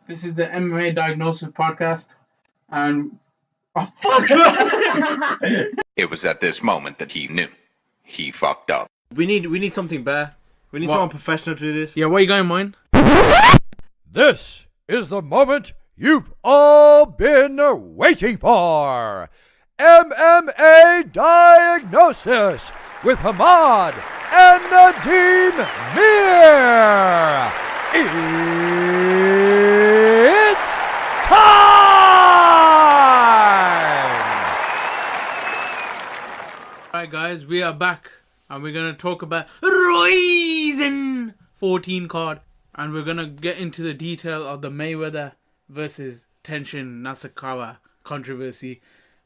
This is the MMA Diagnosis Podcast, and oh fuck! It was at this moment that he knew he fucked up. We need something better. We need someone professional to do this. Yeah, what you got in mind? This is the moment you've all been waiting for. MMA Diagnosis with Hamad and Nadeem Mir. It's time! Alright guys, we are back and we're going to talk about Ryzen 14 card, and we're going to get into the detail of the Mayweather versus Tenshin Nasukawa controversy.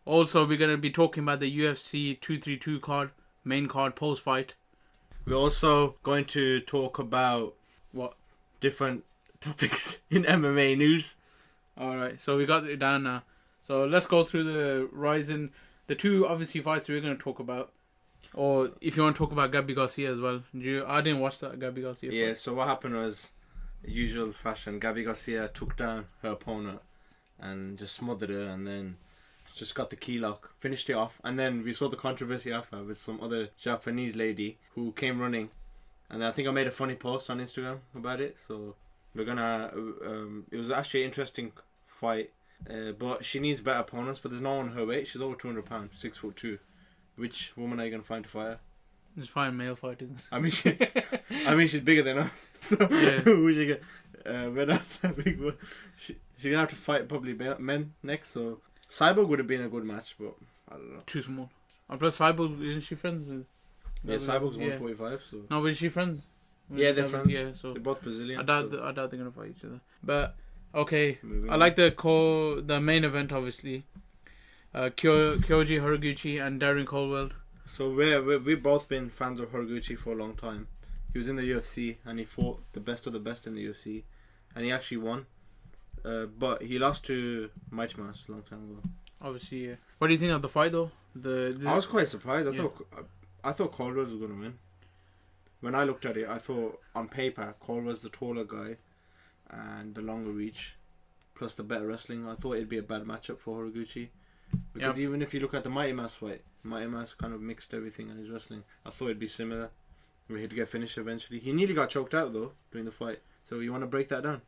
Also, we're going to be talking about the UFC 232 card, main card, post-fight. We're also going to talk about What? different topics in MMA news. Alright, so we got it down now. So let's go through the Ryzen, the two obviously fights we're going to talk about. Or if you want to talk about Gabby Garcia as well. I didn't watch that Gabby Garcia fight. Yeah, so what happened was, usual fashion, Gabby Garcia took down her opponent and just smothered her, and then just got the key lock, finished it off, and then we saw the controversy after with some other Japanese lady who came running, and I think I made a funny post on Instagram about it. So we're gonna it was actually an interesting fight, but she needs better opponents, but there's no one her weight. She's over 200 pounds, 6'2". Which woman are you gonna find to fight her? Just find male fight, isn't it? I mean, she's bigger than her. So Yeah. who she get? We're not that big. But she's gonna have to fight probably men next. So Cyborg would have been a good match, but I don't know. Too small. And plus, Cyborg, isn't she friends with? Yeah, Cyborg's Yeah. 145. So No, but is she friends? with yeah, they're Gabby? friends. Yeah, so They're both Brazilian. I doubt so they're gonna fight each other. But okay, moving I on. like the main event obviously. Kyoji Horiguchi and Darren Colwell. So we've both been fans of Horiguchi for a long time. He was in the UFC and he fought the best of the best in the UFC, and he actually won. But he lost to Mighty Mouse a long time ago. Obviously, yeah. What do you think of the fight though? I was quite surprised. Yeah. I thought Colwell was going to win. When I looked at it, I thought on paper Colwell's the taller guy and the longer reach, plus the better wrestling. I thought it'd be a bad matchup for Horiguchi, because even if you look at the Mighty Mouse fight, Mighty Mouse kind of mixed everything in his wrestling. I thought it'd be similar. We had to get finished eventually. He nearly got choked out though during the fight. So you want to break that down?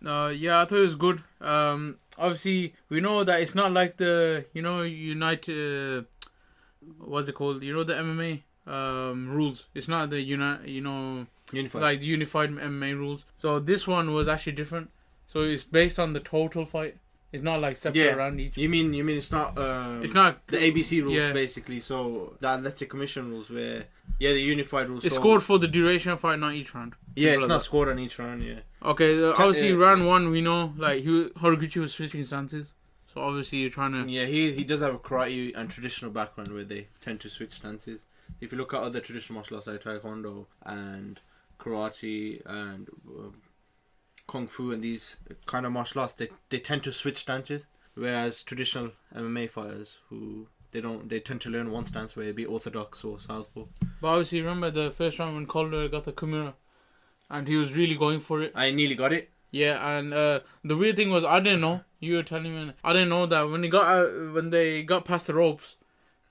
Yeah, I thought it was good. Obviously, we know that it's not like the United. What's it called? You know the MMA rules. It's not the Unified. like the unified MMA rules. So this one was actually different. So it's based on the total fight. It's not like separate around each. You mean it's not? It's not the ABC rules yeah. basically. So the Athletic Commission rules, where the unified rules. It's so, scored for the duration of fight, not each round. Yeah, it's Simple not as that. scored on each round. Yeah. Okay, obviously round one we know like Horiguchi was switching stances. So obviously you're trying to. Yeah, he does have a karate and traditional background where they tend to switch stances. If you look at other traditional martial arts like Taekwondo and karate and Kung Fu and these kind of martial arts, they tend to switch stances. Whereas traditional MMA fighters they tend to learn one stance where it be orthodox or southpaw. But obviously remember the first round when Calder got the Kimura, and he was really going for it. I nearly got it. Yeah, and the weird thing was I didn't know. You were telling me I didn't know that when they got past the ropes,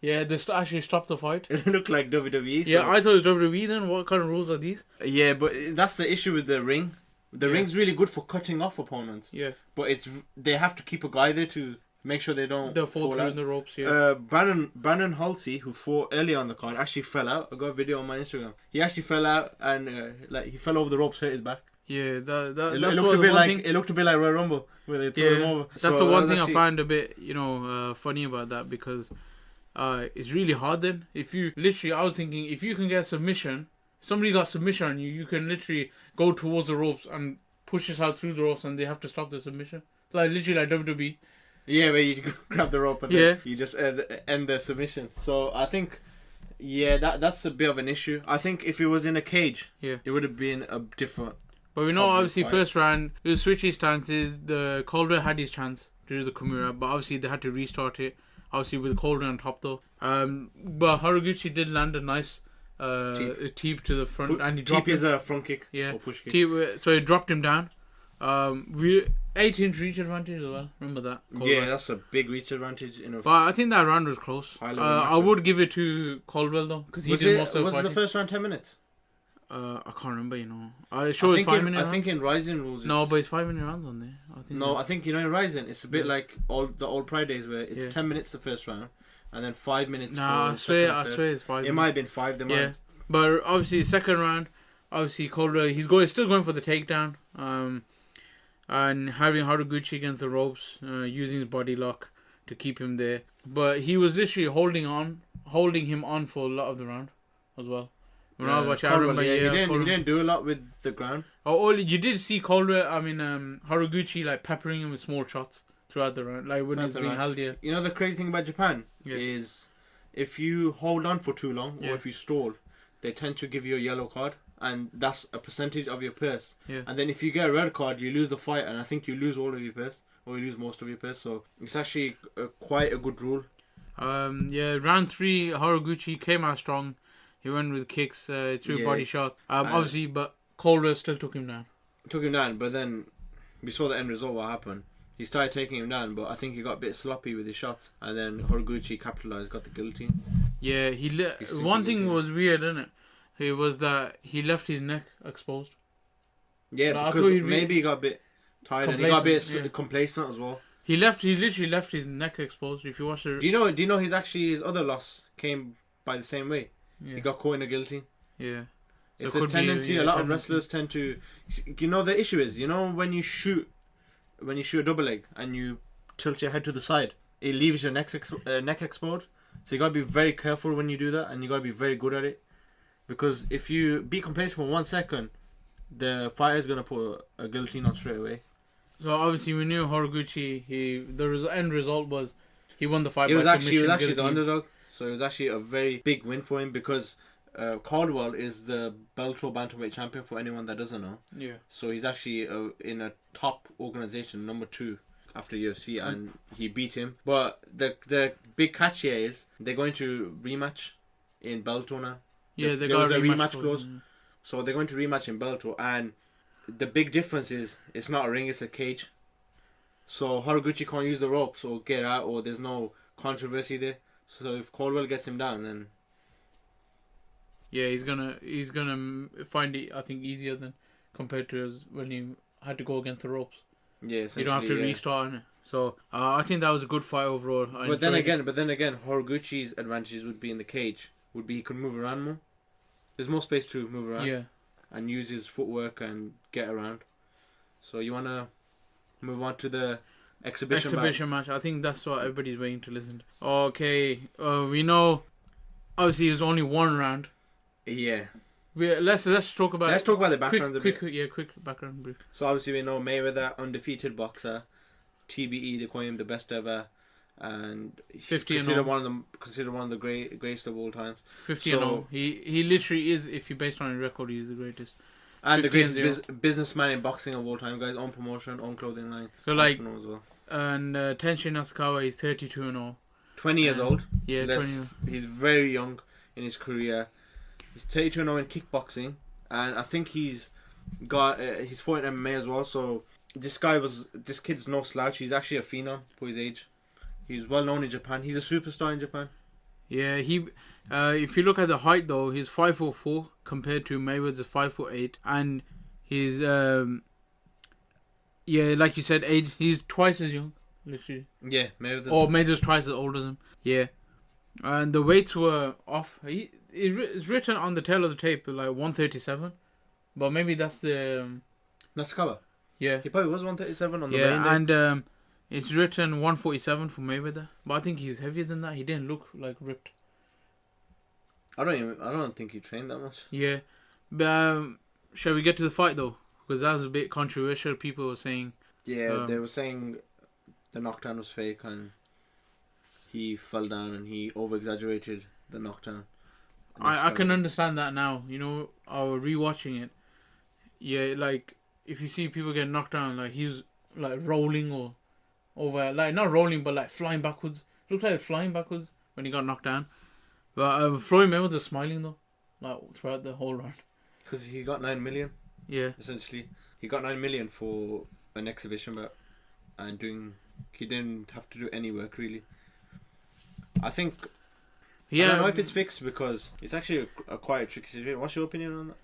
yeah, they actually stopped the fight. It looked like WWE. So. Yeah, I thought it was WWE then. What kind of rules are these? Yeah, but that's the issue with the ring. The ring's really good for cutting off opponents. Yeah. But they have to keep a guy there to make sure they don't They'll fall through out. in the ropes, yeah. Brandon Halsey, who fought earlier on the card, actually fell out. I got a video on my Instagram. He actually fell out and he fell over the ropes, hurt his back. Yeah, It that's looked what a the bit one like thing. it looked a bit like Royal Rumble where they threw him over. That's So the one that was thing I actually- find a bit funny about that, because it's really hard then. If you literally, I was thinking if you can get submission, somebody got submission on you, you can literally go towards the ropes and push yourself through the ropes, and they have to stop the submission. Like literally like WWE. Yeah, where you grab the rope and then you just end the submission. So I think, that's a bit of an issue. I think if it was in a cage, it would have been a different. But we know Obvious obviously fight. first round it was switchy stances. The Calder had his chance to do the Kimura, but obviously they had to restart it. Obviously with Calder on top though. But Horiguchi did land a nice teep to the front, and he dropped Teep is him. a front kick. Yeah, Or push kick. so he dropped him down. 8-inch reach advantage as well. Remember that? Yeah, that's a big reach advantage. But I think that round was close. High-level I matchup. would give it to Caldwell though, because he did most of the Was it the fighting. first round 10 minutes? I can't remember. I sure it's 5 minute. I round. think in Rising rules. No, but it's 5 minute rounds on there. I think. No, I think in Rising it's a bit Yeah. like the old Pride days where it's Yeah. 10 minutes the first round, and then 5 minutes. Nah, for I the swear, second and third. it's 5. It might have been 5. They might. Yeah, but obviously second round, obviously Caldwell, still going for the takedown. And having Haraguchi against the ropes, using his body lock to keep him there. But he was literally holding him on for a lot of the round as well. When I was watching, I Caldwell, remember, he Caldwell- didn't do a lot with the ground. you did see Caldwell, Haraguchi like peppering him with small shots throughout the round, like when he was Throughout the being round. held here. You know the crazy thing about Japan Yeah. is if you hold on for too long Yeah. or if you stall, they tend to give you a yellow card, and that's a percentage of your purse. Yeah. And then if you get a red card, you lose the fight, and I think you lose all of your purse or you lose most of your purse. So it's actually quite a good rule. Round 3, Haraguchi came out strong. He went with kicks, threw Yeah. body shot. Obviously, but Caldwell still took him down. Took him down, but then we saw the end result. What happened? He started taking him down, but I think he got a bit sloppy with his shots, and then Haraguchi capitalized, got the guillotine. Yeah, He's one thing thinking was weird, isn't it? It was that he left his neck exposed. Yeah, But I because thought he'd be maybe he got a bit tired and he got a bit complacent, yeah. complacent as well. He literally left his neck exposed. If you watch the, Do you know his other loss came by the same way? yeah, He got caught in a guillotine. yeah. So It's it a could be, tendency. yeah, A lot of tendency. wrestlers tend to. You know the issue is, when you shoot a double leg and you tilt your head to the side, it leaves your neck exposed. So you gotta be very careful when you do that, and you gotta be very good at it. Because if you be complacent for 1 second, the fighter's gonna put a guillotine on straight away. So obviously we knew Haraguchi. End result was he won the fight. He was by actually submission, the guillotine. underdog, so it was actually a very big win for him because Caldwell is the Bellator bantamweight champion for anyone that doesn't know. Yeah. So he's actually in a top organization, number 2 after UFC, and he beat him. But the big catch here is they're going to rematch in Bellator now. Yeah, There got was a rematch clause, clause. So they're going to rematch in Bellator, and the big difference is it's not a ring, it's a cage. So Haraguchi can't use the ropes or get out, or there's no controversy there. So if Caldwell gets him down, then Yeah, he's gonna find it, I think, easier than compared to when he had to go against the ropes. yeah, You don't have to essentially, yeah. restart on it. So I think that was a good fight overall. But then again, Haraguchi's advantages would be in the cage. Would be he could move around more. There's more space to move around. yeah, And use his footwork and get around. So you wanna move on to the exhibition match. I think that's what everybody's waiting to listen to. Okay, we know. Obviously, it was only one round. Yeah. Let's talk about. Let's talk about the background a bit. Quick background brief. So obviously we know Mayweather, undefeated boxer, TBE, they call him the best ever, and 50 and considered all. considered one of the greatest of all times, 50 and 0. He literally is. If you based on his record, he's the greatest. and the 50 and greatest businessman in boxing of all time, guys. Own promotion, own clothing line. So like, entrepreneur as well. and Tenshin Nasukawa is 32 and 0. 20 years old. Yeah, Less- 20. He's very young in his career. He's 32 and 0 in kickboxing, and I think he's fought in MMA as well. So this kid's no slouch. He's actually a phenom for his age. He's well known in Japan. He's a superstar in Japan. Yeah, if you look at the height though, he's 5'4" compared to Mayweather's 5'8", and he's like you said, age. He's twice as young, literally. Yeah, Mayweather's. Or Mayweather's twice as older than him. Yeah, and the weights were off. It's written on the tail of the tape like 137, but maybe that's the Nasukawa. yeah. He probably was 137 on the Yeah, rain day. and it's written 147 for Mayweather, but I think he's heavier than that. He didn't look like ripped. I don't think he trained that much. Yeah, but shall we get to the fight though? Because that was a bit controversial. People were saying, Yeah, they were saying the knockdown was fake and he fell down and he over-exaggerated the knockdown. I can understand that now. You know, I was rewatching it. Yeah, like if you see people get knocked down, like he's like rolling or over, like not rolling, but like flying backwards. Looked like flying backwards when he got knocked down. But Floyd Mayweather was smiling though, like throughout the whole round. Because he got 9 million, Yeah, essentially. He got 9 million for an exhibition bout and he didn't have to do any work really. I think I don't know if it's fixed because it's actually a quite tricky situation. What's your opinion on that?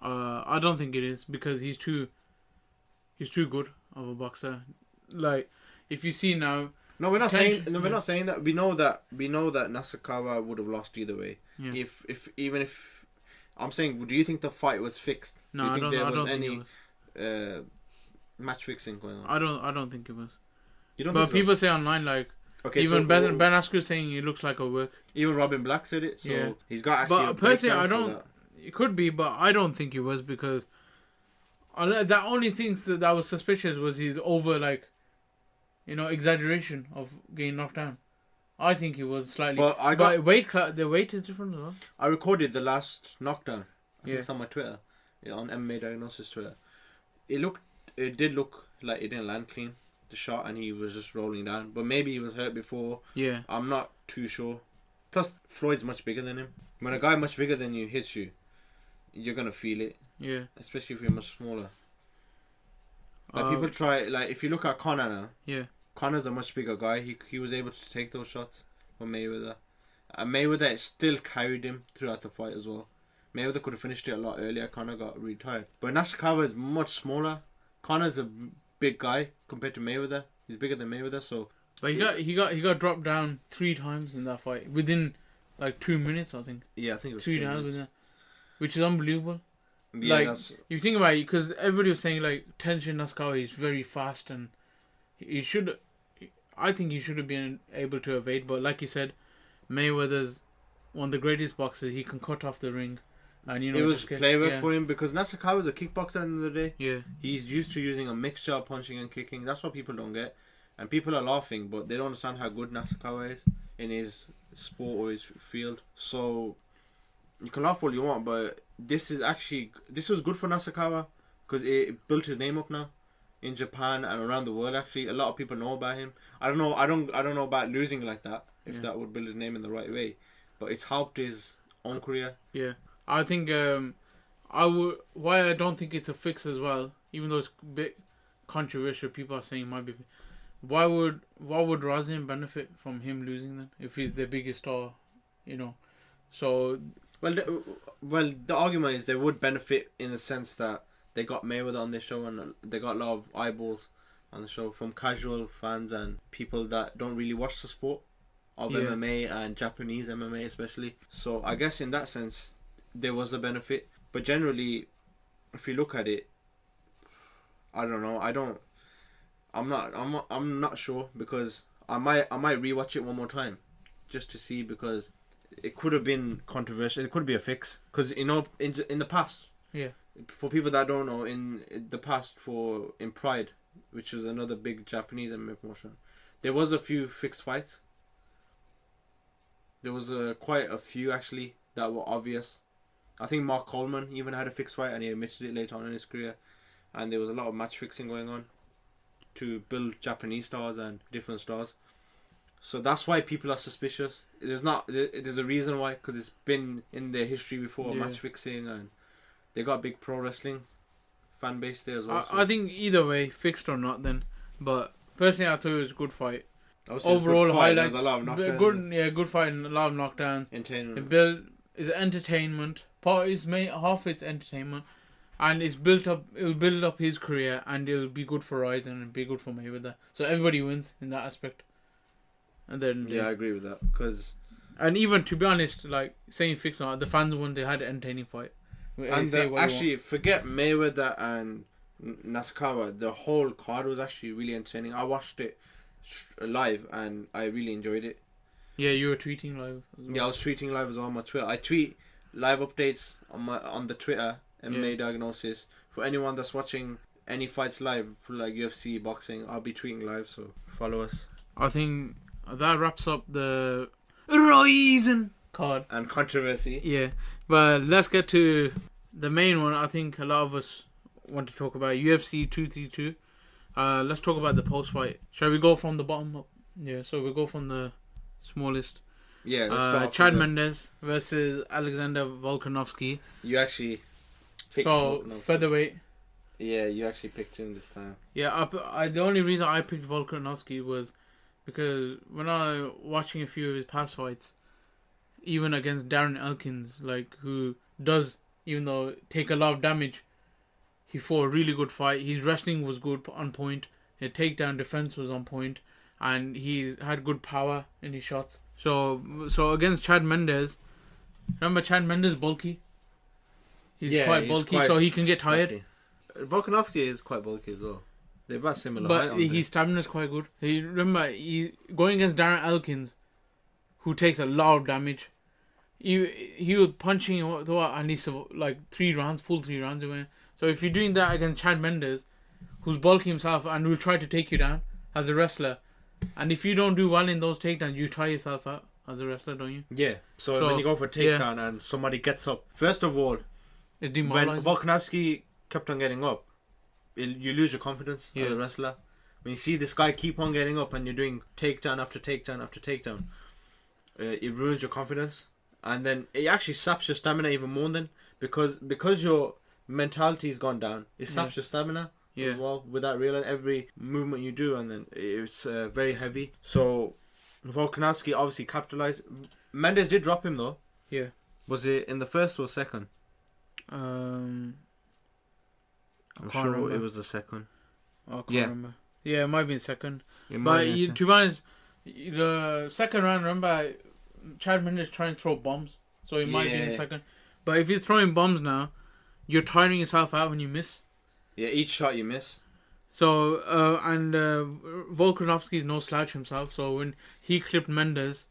I don't think it is because he's too good of a boxer. Like, if you see now, no, we're not saying that. We know that Nasukawa would have lost either way. Yeah. If I'm saying, do you think the fight was fixed? No, do you think I don't there think was any match fixing going on? I don't think it was. You don't but think so? people say online like. Okay, even so, Ben Askren saying it looks like a work. Even Robin Black said it, so yeah. He's got actually. But personally, I don't. It could be, but I don't think it was because the only things that was suspicious was his over exaggeration of getting knocked down. I think he was slightly. But the weight is different as well. I recorded the last knockdown. I think it's on my Twitter, on MMA Diagnosis Twitter. It did look like it didn't land clean. The shot and he was just rolling down, but maybe he was hurt before. Yeah, I'm not too sure. Plus, Floyd's much bigger than him. When a guy much bigger than you hits you, you're gonna feel it. Yeah, especially if you're much smaller. People try if you look at Conor now. Yeah, Conor's a much bigger guy. He was able to take those shots from Mayweather. Mayweather still carried him throughout the fight as well. Mayweather could have finished it a lot earlier. Conor got really tired. But Nasukawa is much smaller. Conor's a big guy compared to Mayweather. He's bigger than Mayweather, so. But he got dropped down 3 times in that fight within 2 minutes, I think. Yeah, I think it was 3 times within, which is unbelievable. Yeah, you think about it, because everybody was saying Tenshin Nasukawa is very fast and I think he should have been able to evade. But like you said, Mayweather's one of the greatest boxers. He can cut off the ring. And it was play work for him because Nasukawa is a kickboxer at the end of the day. Yeah. He's used to using a mixture of punching and kicking. That's what people don't get. And people are laughing, but they don't understand how good Nasukawa is in his sport or his field. So, you can laugh all you want, but this was good for Nasukawa because it built his name up now in Japan and around the world. Actually, a lot of people know about him. I don't know about losing like that, if that would build his name in the right way. But it's helped his own career. Yeah. I think why I don't think it's a fix as well, even though it's a bit controversial. People are saying it might be. Why would Razin benefit from him losing then if he's the biggest star, So well, the argument is they would benefit in the sense that they got Mayweather on this show and they got a lot of eyeballs on the show from casual fans and people that don't really watch the sport of MMA and Japanese MMA especially. So I guess in that sense there was a benefit, but generally, if you look at it, I don't know. I'm not sure because I might rewatch it one more time, just to see because it could have been controversial. It could be a fix because in the past, for people that don't know, in the past in Pride, which was another big Japanese MMA promotion, there was a few fixed fights. There was quite a few actually that were obvious. I think Mark Coleman even had a fixed fight and he admitted it later on in his career. And there was a lot of match fixing going on to build Japanese stars and different stars. So that's why people are suspicious. There's a reason why, because it's been in their history before, match fixing, and they got a big pro wrestling fan base there as well. I think either way, fixed or not then. But personally I thought it was a good fight. Overall highlights, good fight and a lot of knockdowns. Entertainment. It's entertainment. Half it's entertainment, and it will build up his career, and it'll be good for Ryzen and be good for Mayweather. So everybody wins in that aspect. And then I agree with that and even to be honest, saying fixed or not, the fans won. They had an entertaining fight. And actually, forget Mayweather and Nasukawa. The whole card was actually really entertaining. I watched it live and I really enjoyed it. Yeah, you were tweeting live as well. Yeah, I was tweeting live as well on my Twitter. I tweet live updates on the Twitter MMA Diagnosis. For anyone that's watching any fights live for UFC, boxing, I'll be tweeting live, so follow us. I think that wraps up the Ryzen card and controversy. Yeah, but let's get to the main one. I think a lot of us want to talk about UFC 232. Let's talk about the post fight. Shall we go from the bottom up? Yeah, so we'll go from the smallest. Yeah, let's Chad Mendes versus Alexander Volkanovski. You actually picked featherweight. Yeah, you actually picked him this time. Yeah, the only reason I picked Volkanovski was because when I was watching a few of his past fights, even against Darren Elkins, like who does, even though take a lot of damage, he fought a really good fight. His wrestling was good, on point. His takedown defense was on point, and he had good power in his shots. So against Chad Mendes, remember Chad Mendes bulky? He's quite bulky, so he can get tired. Volkanovski is quite bulky as well. They're about similar height, But aren't they? his stamina is quite good. Remember, going against Darren Elkins, who takes a lot of damage. He was punching at least like 3 rounds, full 3 rounds away. So if you're doing that against Chad Mendes, who's bulky himself and will try to take you down as a wrestler, and if you don't do well in those takedowns, you tire yourself out as a wrestler, don't you? Yeah. So when you go for a takedown and somebody gets up, first of all, It's when demoralizing. Volkanovski kept on getting up, you lose your confidence as Yeah. a wrestler. When you see this guy keep on getting up and you're doing takedown after takedown after takedown, it ruins your confidence, and then it actually saps your stamina even more. Then because your mentality's gone down, it saps your stamina as well. Without realizing every movement you do, and then it's very heavy. So Volkanovski obviously capitalized. Mendes did drop him though. Yeah. Was it in the first or second? I'm sure remember. it was the second. I can't remember. Yeah, it might be second. It might But be to be honest, the second round, remember, Chad Mendes trying to throw bombs. So it might be in second. But if you're throwing bombs now, you're tiring yourself out when you miss. Yeah, each shot you miss. So, Volkanovski is no slouch himself. So when he clipped Mendes,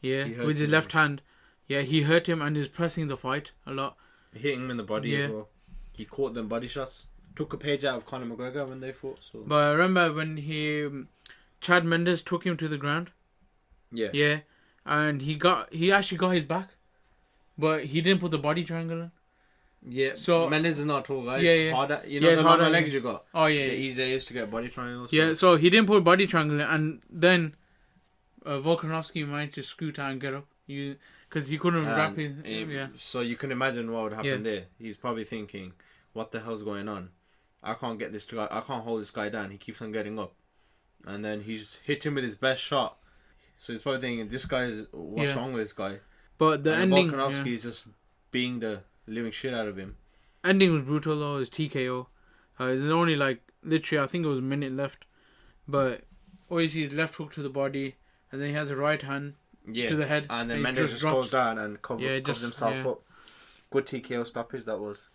with his left hand, he hurt him and he's pressing the fight a lot. Hitting him in the body as well. He caught them body shots. Took a page out of Conor McGregor when they fought. So. But I remember when Chad Mendes took him to the ground. Yeah. Yeah, and he actually got his back, but he didn't put the body triangle in. Yeah. So Mendes is not a tall guy. Yeah, It's yeah. harder. You Yeah, know it's the longer harder, legs you got. Oh The easier it is to get body triangles. So. Yeah, so he didn't put body triangle in, and then Volkanovski managed to scoot out and get up. Because he couldn't wrap it. So you can imagine what would happen there. He's probably thinking, "What the hell's going on? I can't get this guy. I can't hold this guy down. He keeps on getting up." And then he's hit him with his best shot. So he's probably thinking, "This guy is what's wrong with this guy?" But the ending, Volkanovski is just being the living shit out of him. Ending was brutal though. It was TKO. There's only literally, I think it was a minute left. But obviously his left hook to the body, and then he has a right hand to the head, and then he Mendes just goes down and covers himself up. Good TKO stoppage that was.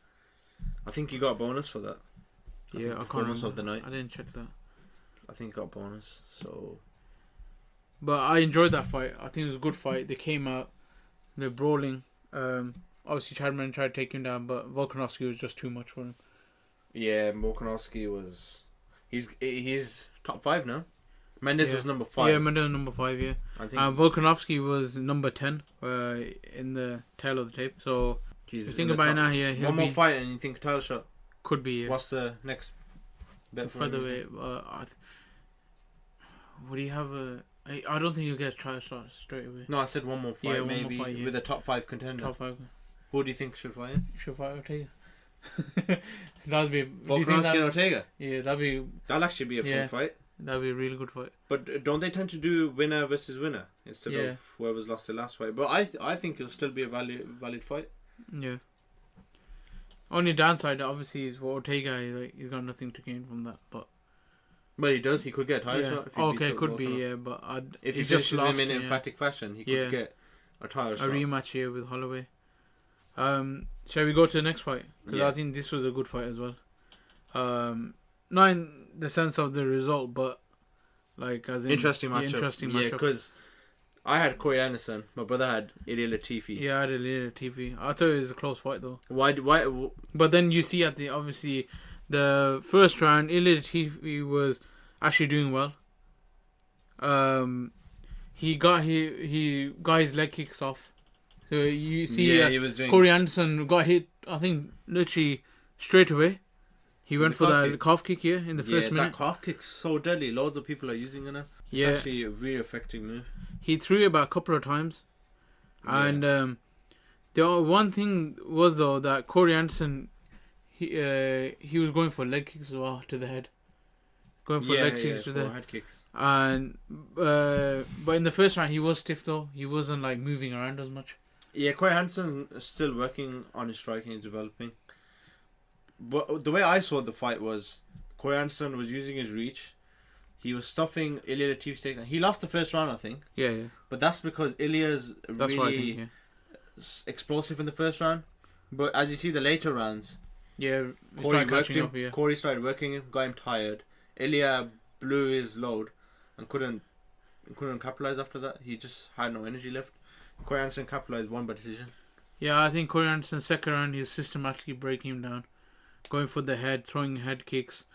I think he got a bonus for that. I can't performance remember. of the night. I didn't check that. I think he got a bonus. So. But I enjoyed that fight. I think it was a good fight. They came out, they're brawling. Obviously Chad Mendes tried to take him down, but Volkanovski was just too much for him. Yeah, Volkanovski was. He's top 5 now. Mendes was number 5. Yeah, Mendes was number 5. Yeah. I think Volkanovski was number 10 in the tail of the tape. So he's think about it now. Yeah, one more fight and you think title shot. Could be. Yeah. What's the next bet for him? Featherweight. Would he have a? I don't think he'll get a title shot straight away. No, I said one more fight. Yeah, one maybe more fight, with a top 5 contender. Top 5. Who do you think should fight him? Should fight Ortega. That'd be. Volkanovski and Ortega. Yeah, that'll actually be a fun fight. That'd be a really good fight. But don't they tend to do winner versus winner instead of whoever's lost the last fight? But I think it'll still be a valid fight. Yeah. Only downside, obviously, is for Ortega. He's got nothing to gain from that. But he does. He could get a title shot. If he okay, beats could be. Volkanov. Yeah, but if he just finishes lost him in emphatic fashion, he could get a title shot. A rematch here with Holloway. Shall we go to the next fight? Because I think this was a good fight as well. Not in the sense of the result, but as in interesting matchup. Interesting matchup. Yeah, because I had Corey Anderson. My brother had Ilir Latifi. Yeah, I had Ilir Latifi. I thought it was a close fight though. Why? But then you see obviously the first round, Ilir Latifi was actually doing well. He got his leg kicks off. So you see, he was doing... Corey Anderson got hit. I think literally straight away. He went for that calf kick here in the first minute. That calf kick's so deadly. Loads of people are using it now. It's actually a really effective move. He threw it about a couple of times, and the one thing was though that Corey Anderson, he was going for leg kicks as well to the head. Going for leg kicks to the head kicks. And but in the first round he was stiff though. He wasn't like moving around as much. Yeah, Corey Anderson is still working on his striking and developing. But the way I saw the fight was Corey Anderson was using his reach. He was stuffing Ilia Latifi's takedown. He lost the first round, I think. Yeah. But that's because Ilia's That's really what I think. Yeah. explosive in the first round. But as you see the later rounds, Yeah. Corey worked him. Up, yeah. Corey started working him, got him tired. Ilia blew his load and couldn't capitalize after that. He just had no energy left. Corey Anderson capitalized, won by decision. Yeah, I think Corey Anderson's second round he was systematically breaking him down, going for the head, throwing head kicks.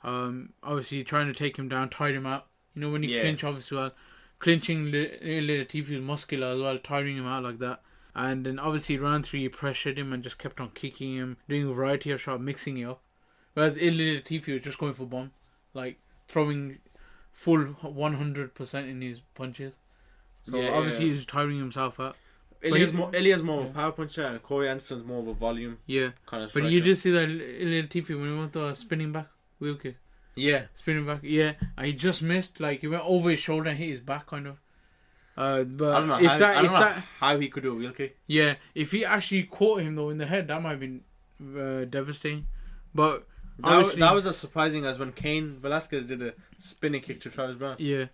Obviously trying to take him down, tied him out. You know when you clinch, obviously well, clinching Latifi was muscular as well, tiring him out like that. And then obviously round 3 he pressured him and just kept on kicking him, doing a variety of shots, mixing it up. Whereas Ilia Latifi was just going for bomb, like throwing full 100% in his punches. So obviously he's tiring himself out. Ilia's more of a power puncher and Corey Anderson's more of a volume kind of striker. But you did see that Ilia Latifi when he went the spinning back wheel kick. Yeah. Spinning back, yeah. And he just missed, like he went over his shoulder and hit his back kind of. But I don't know how he could do a wheel kick. Yeah, if he actually caught him though in the head, that might have been devastating. But that was as surprising as when Cain Velasquez did a spinning kick to Travis Brown. Yeah.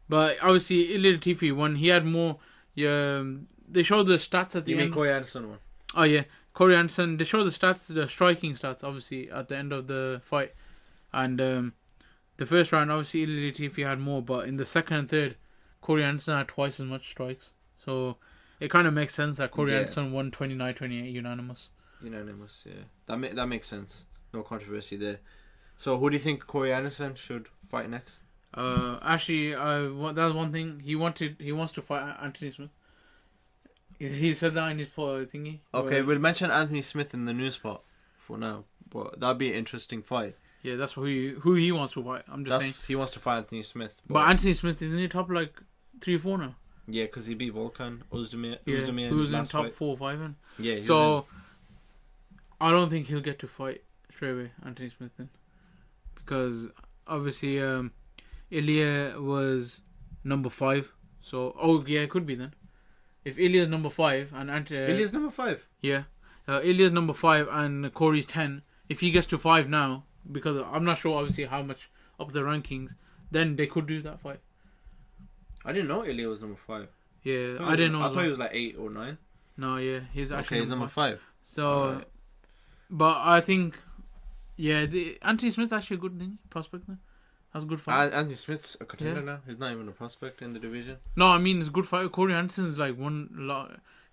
But obviously Ilia Latifi won. He had more. Yeah, they showed the stats at the end. You mean Corey Anderson won? Oh yeah, Corey Anderson. They showed the stats, the striking stats, obviously at the end of the fight, and the first round obviously Ilia Latifi had more, but in the second and third, Corey Anderson had twice as much strikes. So it kind of makes sense that Corey Anderson won 29-28 unanimous. Unanimous, yeah. That makes sense. No controversy there. So who do you think Corey Anderson should fight next? Actually, that's one thing. He wants to fight Anthony Smith. He said that in his thingy. Okay, we'll mention Anthony Smith in the news spot for now, but that'd be an interesting fight. Yeah, that's who he wants to fight. I'm just saying. He wants to fight Anthony Smith. But Anthony Smith isn't he top like 3 or 4 now? Yeah, because he beat Volkan Ozdemir. Who's in top 4 or 5 then? Yeah. So I don't think he'll get to fight straight away Anthony Smith then, because obviously Ilia was number 5. So it could be then. If Ilia's number 5 and Ilia's number 5. Yeah, Ilia's number 5 and Corey's 10. If he gets to 5 now, because I'm not sure obviously how much up the rankings, then they could do that fight. I didn't know Ilia was number 5. Yeah, I didn't know. I thought he was like 8 or 9. No, yeah, he's actually number 5. So, right. But I think, Anthony Smith actually a good thing, prospect now. That's a good fight. Anthony Smith's a contender now. He's not even a prospect in the division. No, I mean it's a good fight. Corey Anderson's like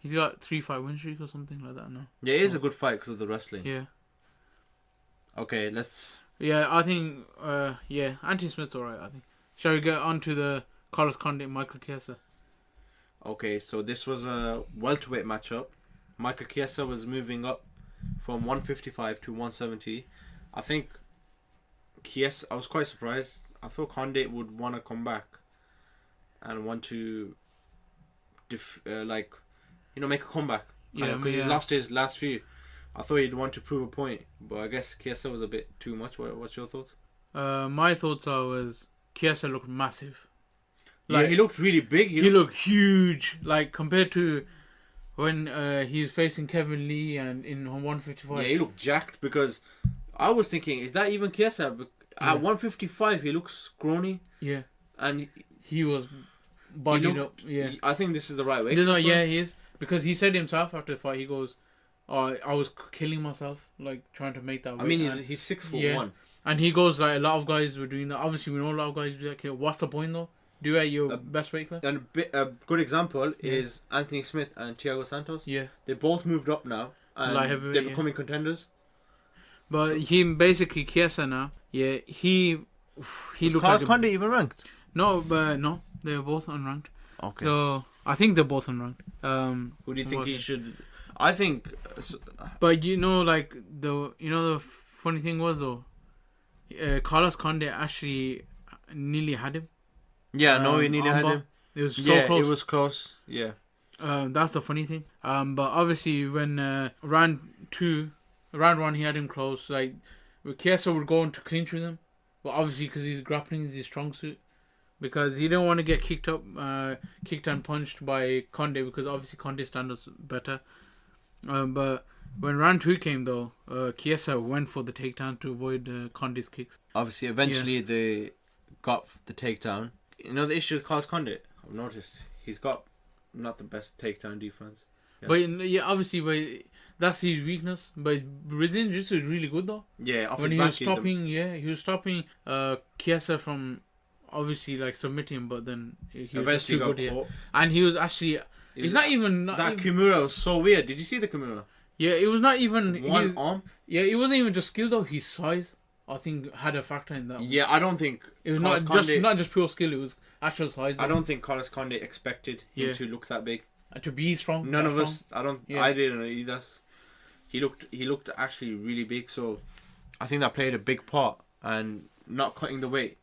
he's got 3-5 win streak or something like that now. Yeah, it is a good fight because of the wrestling. Yeah. Okay, let's. Yeah, I think. Anthony Smith's alright. I think. Shall we get on to the Carlos Condit Michael Chiesa? Okay, so this was a welterweight matchup. Michael Chiesa was moving up from 155 to 170. I think Chiesa, I was quite surprised. I thought Condit would want to come back and want to make a comeback. Yeah, because he's lost his last few. I thought he'd want to prove a point, but I guess Chiesa was a bit too much. What's your thoughts? My thoughts was Chiesa looked massive. He looked really big. He looked huge, like compared to when he was facing Kevin Lee and in 155. Yeah, he looked jacked because I was thinking, is that even Chiesa? At 155, he looks scrawny. Yeah, and he was bodied up. Yeah, I think this is the right way. He is, because he said himself after the fight, he goes, I was killing myself, like trying to make that weight. I mean, he's 6'1", and he goes like a lot of guys were doing that. Obviously, we know a lot of guys do that. What's the point though? Do it at your best weight class. And a good example is Anthony Smith and Thiago Santos. Yeah, they both moved up now, and they're becoming contenders. But basically Chiesa now. Yeah, he looked. Carlos Condit even ranked? No, they were both unranked. Okay. So I think they're both unranked. Who do you think he should? I think. But the funny thing was though, Carlos Condit actually nearly had him. Yeah, he nearly had him. It was so close. It was close. Yeah. That's the funny thing. But obviously when round 2, round one he had him close. Like Chiesa would go into clinch with him, but obviously because his grappling is his strong suit, because he didn't want to get kicked and punched by Conde, because obviously Conde stands better. But when round two came though, Chiesa went for the takedown to avoid Conde's kicks. Obviously, eventually they got the takedown. You know the issue with Carlos Condit? I've noticed he's got not the best takedown defense. Yeah. But yeah, obviously, but that's his weakness. But his Brazilian Jiu-Jitsu is really good though. Yeah, off When his he back, was stopping, he was stopping Chiesa from obviously like submitting him, but then he was just eventually too got good. caught. Yeah, and he was actually. It's not even That Kimura was so weird. Did you see the Kimura? Yeah, it was not even One arm. Yeah, it wasn't even just skill though. His size, I think, had a factor in that. Yeah, I don't think It was Carlos not Condit- just pure skill. It was actual size. I don't think Carlos Condit expected him Yeah. to look that big. to be strong. None that of strong. us. Yeah. I didn't either. He looked actually really big. So I think that played a big part. And not cutting the weight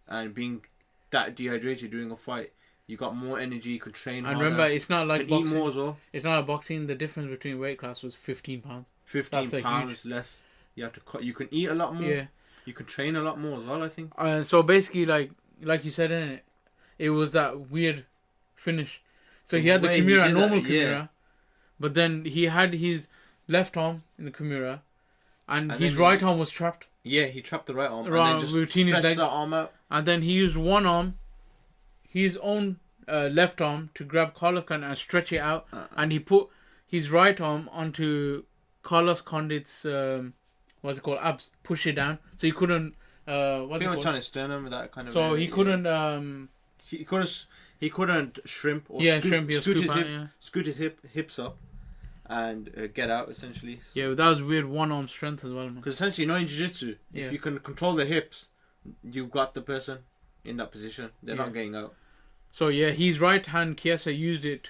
and being that dehydrated during a fight, you got more energy. You could train. And harder, remember, it's not like can eat boxing. more as well. It's not like boxing. The difference between weight class was 15 pounds. 15 That's a pounds less. You have to cut. You can eat a lot more. Yeah. You can train a lot more as well. I think. So basically, like you said, in it was that weird finish. So he had the way he Kimura, did normal that, yeah. Kimura, but then he had his left arm in the Kimura, and his then right arm was trapped. Yeah, he trapped the right arm Right, and then just between his stretched legs. that arm out. And then he used one arm, his own left arm, to grab Carlos Condit and stretch it out. And he put his right arm onto Carlos Condit's, what's it called, abs, push it down. So he couldn't, what's Pretty it much called? trying to sternum with that kind of. So area, he yeah. couldn't, He couldn't shrimp or shrimp, yeah, scoot, his scoop out, hip, yeah. scoot his hips up and get out essentially. Yeah, but that was weird one arm strength as well. No? Because essentially, in jiu-jitsu, Yeah. if you can control the hips, you've got the person in that position. They're Yeah. not getting out. So yeah, his right hand Chiesa used it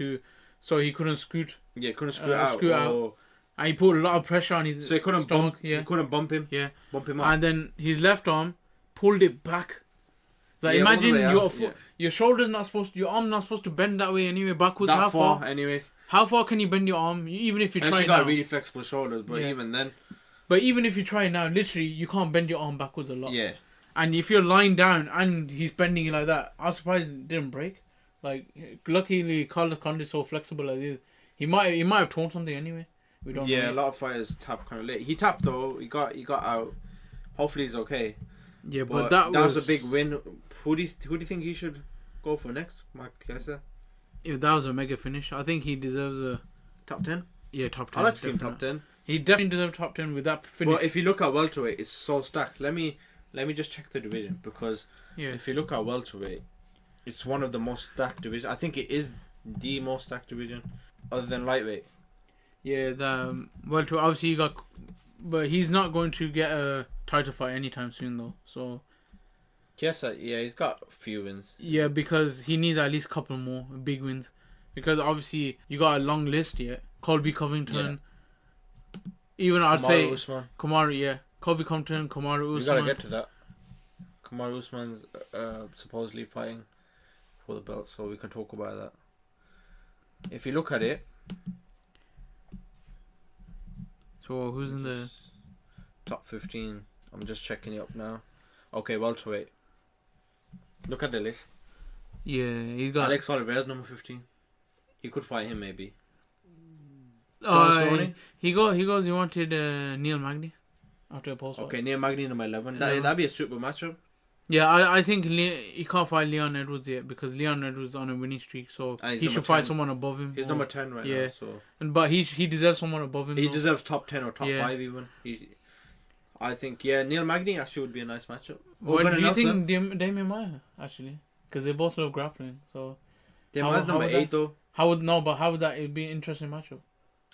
so he couldn't scoot, Yeah, couldn't scoot out. scoot out. or- and he put a lot of pressure on his So he couldn't stomach. bump. Yeah, He couldn't bump him. yeah. Bump him up. And then his left arm pulled it back. Like Yeah, all the imagine way out, yeah. your shoulder's not supposed to, your arm's not supposed to bend that way anyway, backwards. that How far? anyways. How far can you bend your arm? Even if you Unless try you got now. really flexible shoulders, but Yeah. even then, But even if you try now, literally you can't bend your arm backwards a lot. yeah. And if you're lying down and he's bending it like that, I'm surprised it didn't break. Like luckily Carlos Condit is so flexible like this. He might have torn something anyway. We don't Yeah, know. a lot of fighters tap kind of late. He tapped though. He got out. Hopefully he's okay. Yeah, But that was a big win. Who do you think he should go for next? Mark Chiesa? Yeah, that was a mega finish. I think he deserves a Top 10? top 10. I like to see him definitely. top 10. He definitely deserves top 10 with that finish. But if you look at welterweight, it's so stacked. Let me just check the division, because yeah. if you look at welterweight, it's one of the most stacked divisions. I think it is the most stacked division, other than lightweight. Yeah, obviously you got, but he's not going to get a title fight anytime soon though. So Chiesa, yeah, he's got a few wins. yeah, because he needs at least a couple more big wins. Because obviously you got a long list yet. Colby Covington. Even I'd say Kamaru Usman. Kamaru, yeah. Colby Covington, Kamaru We gotta Usman. get to that. Kamaru Usman's supposedly fighting for the belt, so we can talk about that. If you look at it, So who's in the? top 15, I'm just checking it up now. Okay, welterweight. Look at the list. Yeah, he's got. Alex Oliveira's number 15. He could fight him maybe. Uh, Cerrone? he goes. He wanted Neil Magny after a post. Okay, Neil Magny number 11. 11. That'd be a super matchup. Yeah, I think he can't fight Leon Edwards yet because Leon Edwards is on a winning streak, so And he's he number should fight 10. someone above him. He's or- number 10 right yeah. now, so but he deserves someone above him. he though. deserves top 10 or top Yeah. 5 even. I think, yeah, Neil Magny actually would be a nice matchup. What Gunnar do you Nelson. think Damien Maya actually? Because they both love grappling. So Damien's how number would 8 though. how would that it'd be an interesting matchup?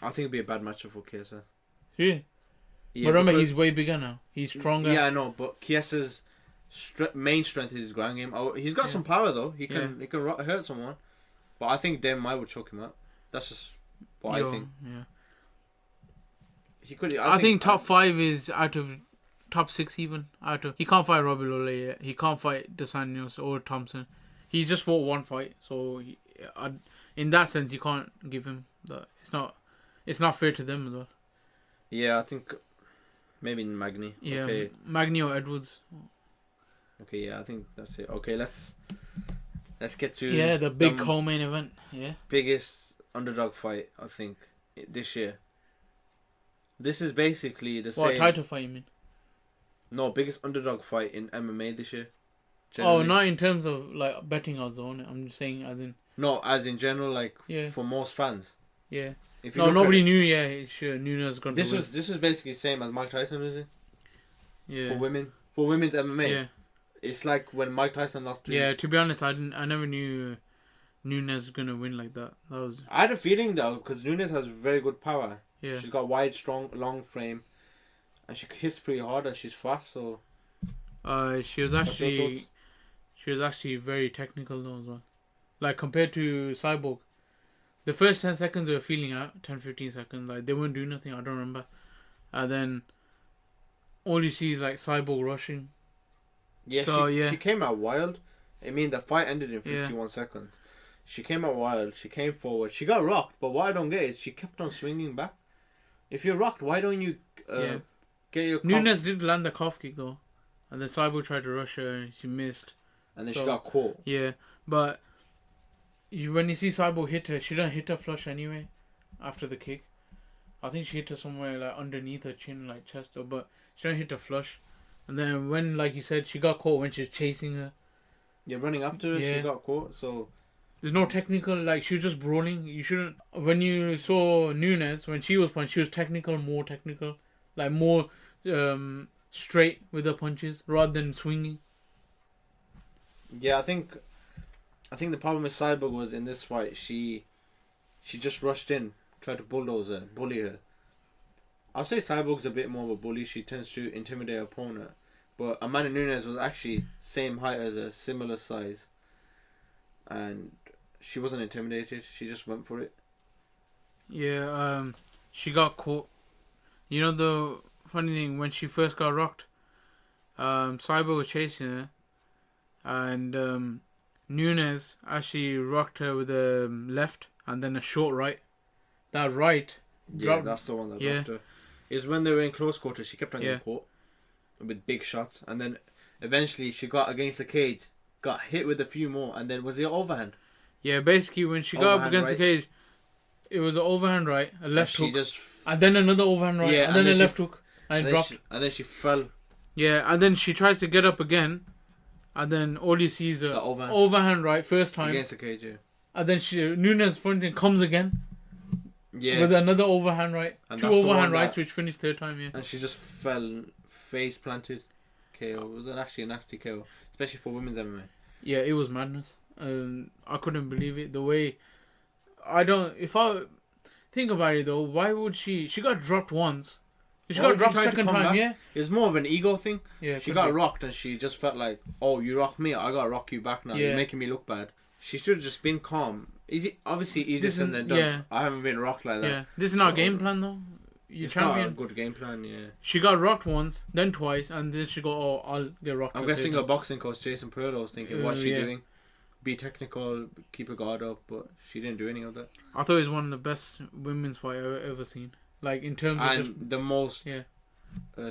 I think it'd be a bad matchup for Chiesa. Yeah. Yeah, But remember, because- he's way bigger now. He's stronger. Yeah, I know, but Chiesa's main strength is his ground game. Oh, he's got Yeah. some power though. He can hurt someone, but I think Damien Maya would choke him out. That's just what I think. Yeah. He could. I think top 5 is out of top 6 even. He can't fight Robbie Lawler yet. He can't fight DeSantis or Thompson. He's just fought one fight, so in that sense, you can't give him that. It's not fair to them as well. Yeah, I think Maybe Magny. Yeah, Okay. Magny or Edwards. Okay. Yeah, I think that's it. Okay, let's get to Yeah, the big co-main event. Yeah. biggest underdog fight I think this year. This is basically the What same. title fight you mean? No, biggest underdog fight in MMA this year. Oh, Generally. not in terms of like betting odds on it. I'm just saying as in No, as in general, like Yeah. for most fans. yeah. If you No, look nobody at knew. Yeah, sure. Nunes going to this win. is basically the same as Mike Tyson, is it? Yeah. For women's MMA. Yeah. It's like when Mike Tyson lost to. Yeah. To be honest, I never knew Nunes was gonna win like that. That was I had a feeling though, because Nunes has very good power. yeah. She's got wide, strong, long frame, and she hits pretty hard and she's fast. So She was what's your actually thoughts? very technical though as well. Like compared to Cyborg, the first 10 seconds they were feeling out, 10-15 seconds, like they weren't doing nothing. I don't remember. And then all you see is like Cyborg rushing. Yeah, So, yeah. she came out wild. I mean, the fight ended in Yeah. 51 seconds. She came out wild. She came forward. She got rocked, but what I don't get is she kept on swinging back. If you're rocked, why don't you Yeah. get your Nunes did land the calf kick though, and then Cyborg tried to rush her and she missed. and then so- she got caught. Yeah, but when you see Cyborg hit her, she don't hit her flush anyway. After the kick, I think she hit her somewhere like underneath her chin, like chest, but she don't hit her flush. And then when, like you said, she got caught when she was chasing her. You're running after her. Yeah. She got caught. So There's no technical, like she was just brawling. You shouldn't. When you saw Nunes when she was punched, she was technical, more technical, like more straight with her punches rather than swinging. yeah, I think the problem with Cyborg was in this fight she just rushed in, tried to bulldoze her, bully her. I'll say Cyborg's a bit more of a bully. She tends to intimidate her opponent. But Amanda Nunes was actually same height as her, similar size. And she wasn't intimidated. She just went for it. Yeah, she got caught. You know the funny thing, when she first got rocked, Cyborg was chasing her, and Nunes actually rocked her with a left and then a short right. That right Yeah, dropped. that's the one that yeah. dropped her. It was when they were in close quarters, she kept on Yeah. getting caught with big shots. And then eventually she got against the cage, got hit with a few more, and then was it overhand? Yeah, basically when she got up Overhand against right. the cage, it was an overhand right, a left And hook, she just and then another overhand right, Yeah, and then and a then left she- hook, and dropped. and then she fell. Yeah, and then she tries to get up again, and then all you see is a The overhand. overhand right first time, Against the cage, yeah. and then Nunes fronting comes again Yeah. with another overhand right, And two that's the overhand one rights that- which finished third time. Yeah, And she just fell face planted. KO. It was actually a nasty KO, especially for women's MMA. yeah, it was madness. I couldn't believe it. The way if I think about it though, why would she got dropped once? She Why got would you dropped try to second come time, back? yeah. It was more of an ego thing. Yeah, She could got be. rocked and she just felt like, oh, you rocked me, I gotta rock you back now. Yeah. You're making me look bad. She should have just been calm. Obviously easier This said is- than done. yeah. I haven't been rocked like that. Yeah, this is not So, game plan though. You It's not a champion. good game plan, yeah. She got rocked once, then twice, and then she got, oh, I'll get rocked. I'm a guessing third her time. boxing coach Jason Pearl was thinking, what's she yeah. doing? Be technical, keep her guard up, but she didn't do any of that. I thought it was one of the best women's fight I've ever seen. Like in terms of And just, the most yeah,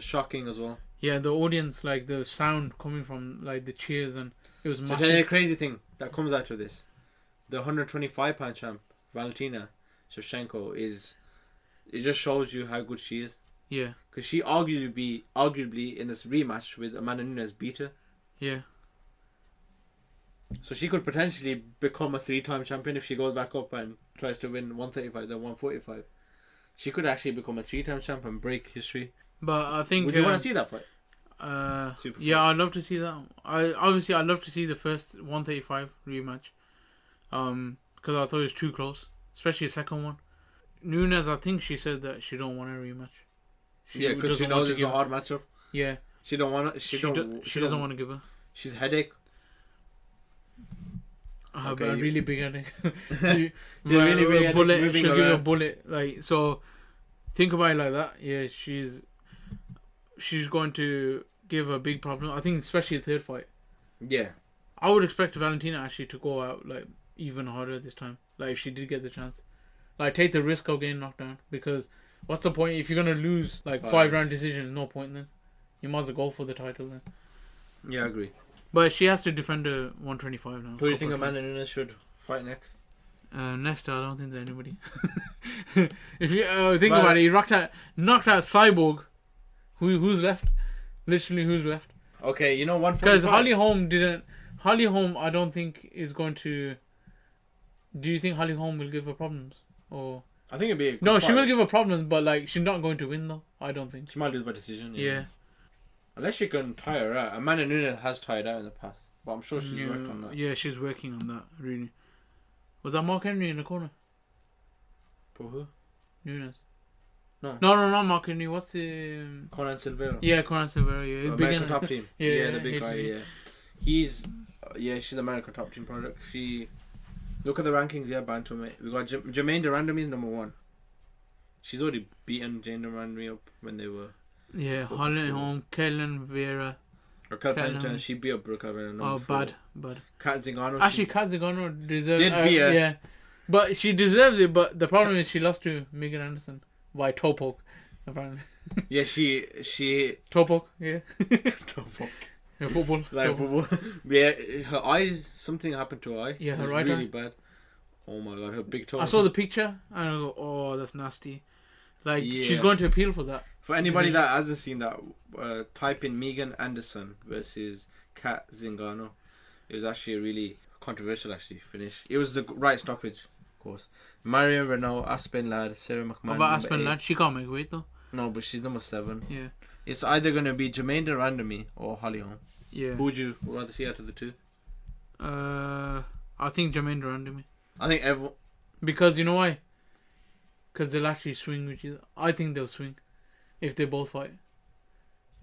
shocking as well. yeah, the audience, like the sound coming from like the cheers, and it was So massive. tell you a crazy thing that comes out of this. The 125-pound champ, Valentina Shevchenko, it just shows you how good she is. Yeah, Because she arguably in this rematch with Amanda Nunes beat her. yeah, So she could potentially become a 3-time champion if she goes back up and tries to win 135 then 145. She could actually become a 3-time champ and break history. but I think. Would you want to see that fight? Super Yeah, fight. I'd love to see that. I'd love to see the first 135 rematch. Because I thought it was too close, especially the second one. Nunes, I think she said that she don't want a rematch. Yeah, because she doesn't want knows to it's a give- hard matchup. Yeah, She don't want to. she doesn't want to give her. She's headache. But Okay, a you- really big headache. Really big headache, bullet. moving She'll give her a around. bullet. Like so, think about it like that. Yeah, she's going to give a big problem. I think especially the third fight. Yeah. I would expect Valentina actually to go out like even harder this time. Like if she did get the chance, like take the risk of getting knocked down, because What's the point if you're gonna lose like 5 round decision? No point then. You might as well go for the title then. Yeah, I agree. But she has to defend a 125 now. Who do you think Amanda Nunes should fight next? Next, I don't think there's anybody. If you think about it, he knocked out Cyborg. Who's left? Literally, who's left? Okay, you know 145. Because Holly Holm didn't. Holly Holm, I don't think is going to. Do you think Holly Holm will give her problems? Or I think it'd be a good no, fight. she will give her problems, but like she's not going to win though. I don't think. She might lose by decision. Yeah. Unless she can tire her out. Amanda Nunes has tired out in the past, but I'm sure she's worked on that. Yeah, she's working on that. Really. Was that Mark Henry in the corner? For who? Nunes. No. No, not Mark Henry. What's the? Conan Silveira. Yeah, Conan Silveira. Yeah, American top team. Yeah, the big guy. HG. Yeah, he's. She's American top team product. She. Look at the rankings. Yeah, bantamweight. We got Jermaine Durandamy is number 1. She's already beaten Jane Durandamy up when they were. Yeah, Holly Holm, Kellen Vera. Raquel Pennington. She beat up Brooke Alvarez. Oh, bad. Kat Zingano. Actually, Kat Zingano deserves did beat her. Yeah, but she deserves it. But the problem is she lost to Megan Anderson by toe poke. Apparently. Yeah, she toe poke. Yeah. toe poke. Yeah, football. Like football. Yeah, her eyes. Something happened to her eye. Yeah, her it was right really eye. bad. Oh my god, her big toe. I saw the picture and I go, oh, that's nasty. Like she's Yeah. going to appeal for that. For anybody that hasn't seen that, type in Megan Anderson versus Kat Zingano. It was actually a really controversial finish. It was the right stoppage, of course. Marion Renault, Aspen Ladd, Sarah McMahon. What about Aspen Ladd? She can't make weight though. No, but she's number 7. Yeah. It's either going to be Jermaine Durandamy or Holly Holm. Yeah. Who would you rather see out of the two? I think Jermaine Durandamy. I think everyone. Because you know why? Because they'll actually swing with you. I think they'll swing if they both fight.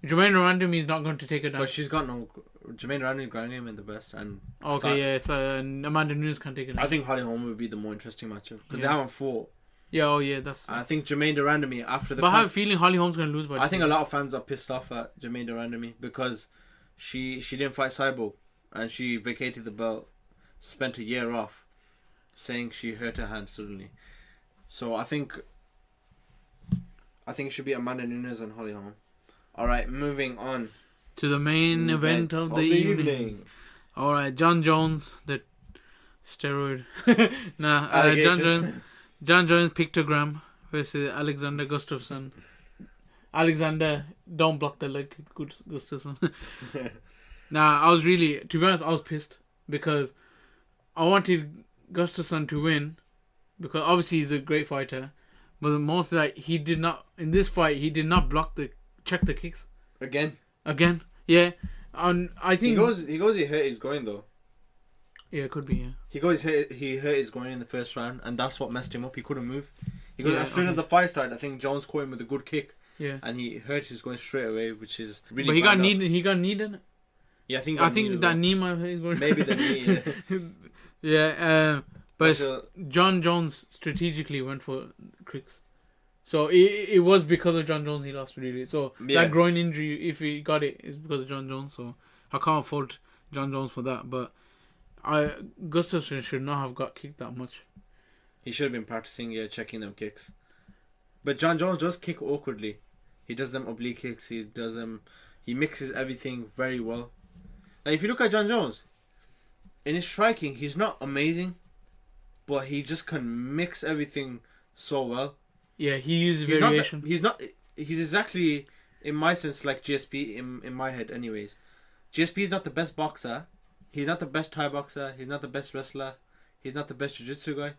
Jermaine Durandamy is not going to take it down. But she's got no. Jermaine Durandamy ground game in the best. And Okay, yeah, so Amanda Nunes can't take it down. I think Holly Holm would be the more interesting matchup because they Yeah. haven't fought. Yeah, oh yeah, that's. I think Jermaine Durandamy after the. But I have a feeling Holly Holm's going to lose by I think a lot of fans are pissed off at Jermaine Durandamy because she didn't fight Cyborg and she vacated the belt, spent a year off, saying she hurt her hand suddenly. So I think it should be Amanda Nunes and Holly Holm. All right, moving on to the main event of the evening. All right, John Jones, the steroid. John Jones pictogram versus Alexander Gustafsson. Alexander, don't block the leg, Gustafsson. I was really, to be honest, I was pissed because I wanted Gustafsson to win because obviously he's a great fighter, but most like he did not in this fight. He did not check the kicks again. Yeah, and I think he hurt his groin though. Yeah, it could be. Yeah. He hurt his groin in the first round, and that's what messed him up. He couldn't move. As soon as the fight started, I think Jones caught him with a good kick. Yeah. And he hurt his groin straight away, which is really. But he got kneed. He got kneed in it. Yeah, I think that knee might hurt his groin. Maybe the knee. Yeah. Yeah. But John Jones strategically went for kicks. So it was because of John Jones he lost really. So that groin injury, if he got it, is because of John Jones. So I can't fault John Jones for that. But Gustafsson should not have got kicked that much. He should have been practicing, checking them kicks. But John Jones does kick awkwardly. He does them oblique kicks. He does them. He mixes everything very well. Like if you look at John Jones, in his striking, he's not amazing, but he just can mix everything so well. Yeah, he uses variation. He's exactly, in my sense, like GSP in my head anyways. GSP is not the best boxer. He's not the best Thai boxer. He's not the best wrestler. He's not the best jiu-jitsu guy.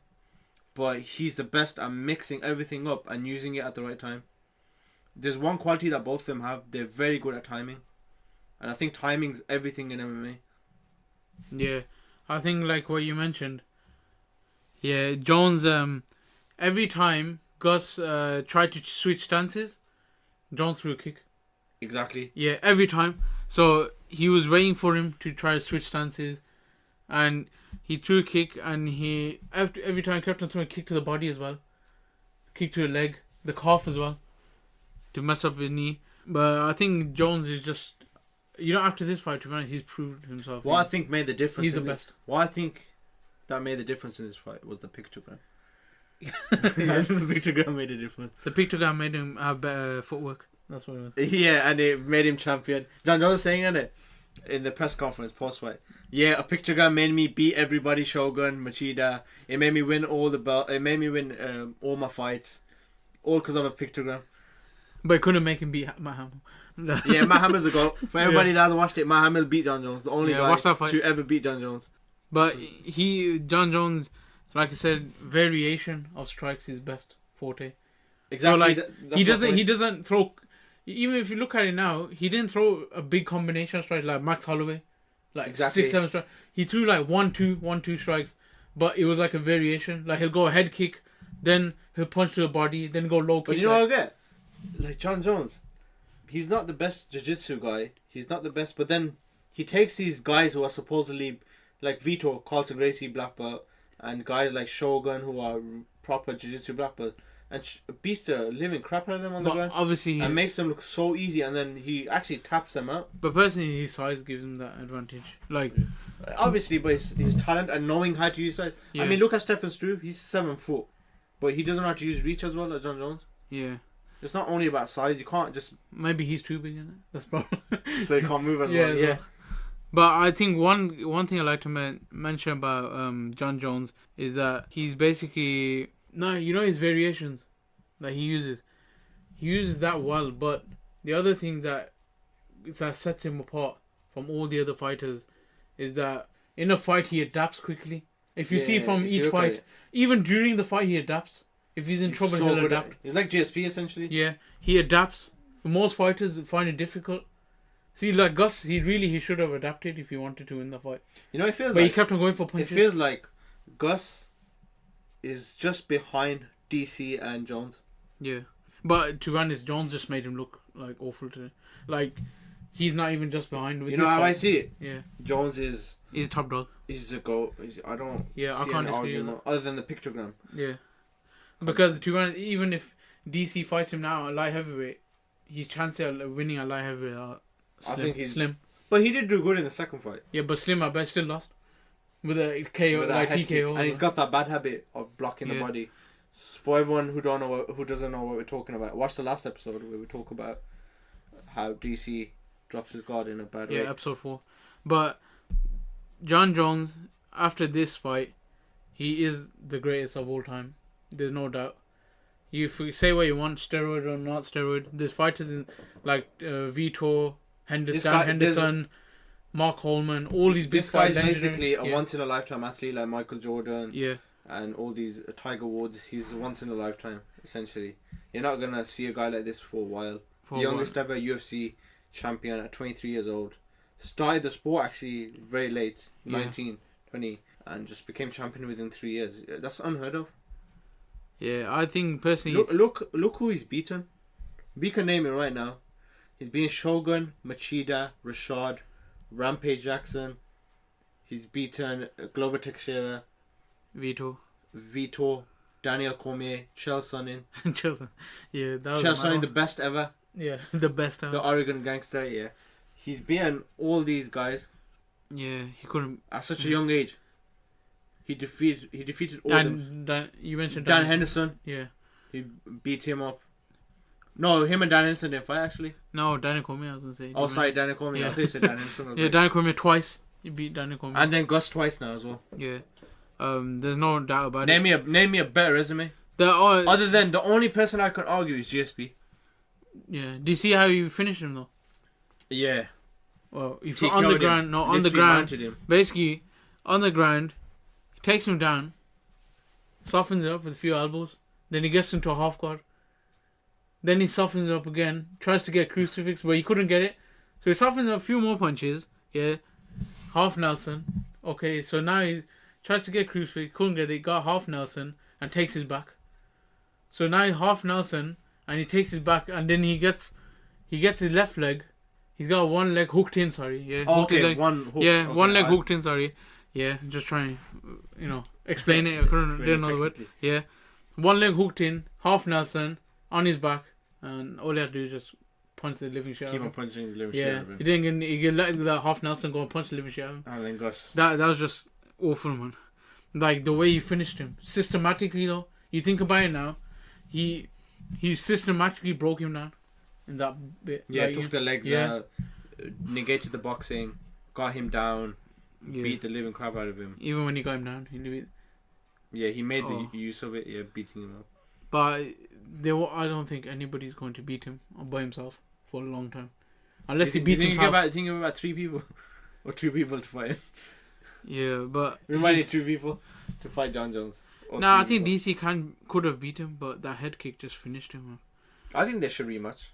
But he's the best at mixing everything up and using it at the right time. There's one quality that both of them have. They're very good at timing. And I think timing's everything in MMA. Yeah. I think like what you mentioned. Yeah, Jones, every time Gus tried to switch stances, Jones threw a kick. Exactly. Yeah, every time. So he was waiting for him to try to switch stances. And he threw a kick and he every time kept on throwing a kick to the body as well. Kick to the leg, the calf as well. To mess up his knee. But I think Jones is just... after this fight, to be honest, he's proved himself. What I think made the difference... He's the best. What I think that made the difference in this fight was the pictogram. The pictogram made a difference. The pictogram made him have better footwork. That's what it was. Yeah, and it made him champion. John Jones saying in the press conference post-fight. Yeah, a pictogram made me beat everybody. Shogun, Machida. It made me win all the belt. It made me win all my fights, all because of a pictogram. But it couldn't make him beat Matt Hamill. Yeah, Matt Hamill's a goal. For everybody that hasn't watched it, Matt Hamill beat John Jones. The only guy watch that fight. to ever beat John Jones. But John Jones, like I said, variation of strikes is best forte. Exactly. So like that's he doesn't throw. Even if you look at it now, he didn't throw a big combination of strikes like Max Holloway, like Exactly. 6-7 strikes. He threw like 1-2 strikes, but it was like a variation. Like he'll go a head kick, then he'll punch to the body, then go low kick. But you know what I get? Like John Jones, he's not the best jiu-jitsu guy. He's not the best, but then he takes these guys who are supposedly like Vito, Carlson Gracie black belt, and guys like Shogun who are proper jiu-jitsu black belts, and beats the living crap out of them on the But ground. obviously, And makes them look so easy, and then he actually taps them out. but personally, his size gives him that advantage. Like, Obviously, but his talent and knowing how to use it. Yeah. I mean, look at Stephen Struve. He's 7 foot, but he doesn't know how to use reach as well as John Jones. yeah, It's not only about size. You can't just maybe he's too big in it. That's probably. so you can't move as Yeah, well. as Yeah. well. But I think one thing I like to mention about John Jones is that he's basically his variations that he uses that well. But the other thing that sets him apart from all the other fighters is that in a fight he adapts quickly. If you see from if you each look at fight, it. even during the fight he adapts. If he's in He's trouble, so he'll good at adapt. it. He's like GSP essentially. Yeah, he adapts. For most fighters, find it difficult. See, like Gus, he should have adapted if he wanted to in the fight. You know, it feels But he like kept on going for it punches. feels like Gus is just behind DC and Jones. Yeah, but to be honest, Jones just made him look like awful today. Like he's not even just behind. With You know this how I fight. see it. Yeah, Jones is he's top dog. he's a goat. I don't. Yeah, I see can't any disagree with argument other than the pictogram. Yeah, because to be honest, even if DC fights him now at light heavyweight, his chances of winning at light heavyweight are slim. I think he's slim. But he did do good in the second fight. Yeah, but Slim, I bet, still lost with a KO, With that like head kick. TKO. And he's got that bad habit of blocking the Yeah. body. For everyone who doesn't know what we're talking about, watch the last episode where we talk about how DC drops his guard in a bad way. episode 4. But John Jones, after this fight, he is the greatest of all time. There's no doubt. You say what you want, steroid or not steroid. There's fighters in like Vito, Henderson, Mark Holman, all these big This guy's legendary- basically a yeah. once in a lifetime athlete like Michael Jordan Yeah, and all these Tiger Woods. He's a once in a lifetime essentially. You're not gonna see a guy like this for a while. for a Youngest while. ever UFC champion at 23 years old. Started the sport actually very late, Yeah. 19, 20, and just became champion within 3 years. That's unheard of. Yeah, I think personally, Look who he's beaten. We can name it right now. He's beaten Shogun, Machida, Rashad, Rampage Jackson. He's beaten Glover Teixeira, Vito, Daniel Cormier, Chael Sonnen. Chelsea. Yeah, that was Chael a mad Sonnen, one. the best ever. Yeah, the best The ever. Oregon gangster, yeah. He's beaten all these guys Yeah, he couldn't. at such a young age. He defeated all of them. And you mentioned Dan Henderson, Yeah. he beat him up. No, him and Dan Henderson didn't fight actually. No, Daniel Cormier, I was gonna say. Oh, sorry, Daniel Cormier. Yeah. I thought you said Dan Henderson. I was Yeah, like- Daniel Cormier twice. He beat Daniel Cormier. And then Gus twice now as well. Yeah. There's no doubt about Name it. me a better resume. They're all, Other than the only person I could argue is GSP. yeah. Do you see how you finished him though? Yeah. Well, if TKO'd on the him. ground, no, on the Literally ground. mounted him. Basically, on the ground, he takes him down, softens it up with a few elbows, then he gets into a half guard. Then he softens it up again, tries to get crucifix, but he couldn't get it. So he softens up a few more punches, yeah. Half Nelson. Okay, so now he tries to get crucifix, couldn't get it, got half Nelson, and takes his back. So now he's half Nelson, and he takes his back, and then he gets his left leg. He's got one leg hooked in, sorry. Yeah, Oh, hooked his okay, leg. one hook. Yeah, Okay, one leg I- hooked in, sorry. Yeah, just trying, explain it. I couldn't, Explain didn't it know the word. technically. Yeah. One leg hooked in, half Nelson, on his back, and all he had to do is just punch the living shit out Keep of on him. punching the living shit Yeah, out of him. he didn't get, he let that half Nelson go and punch the living shit out of him. And then Gus. That was just awful, man. Like, the way he finished him. Systematically, though. You think about it now, he systematically broke him down in that bit. Yeah, like, took the legs out, negated the boxing, got him down, beat the living crap out of him. Even when he got him down, he did it. Yeah, he made the use of it. Yeah, beating him up. But I don't think anybody's going to beat him by himself for a long time, unless he beats himself. I think about 3 people, or 2 people to fight him. Yeah, but We might need 2 people to fight John Jones. Nah, I think DC could have beat him, but that head kick just finished him. Man. I think they should rematch.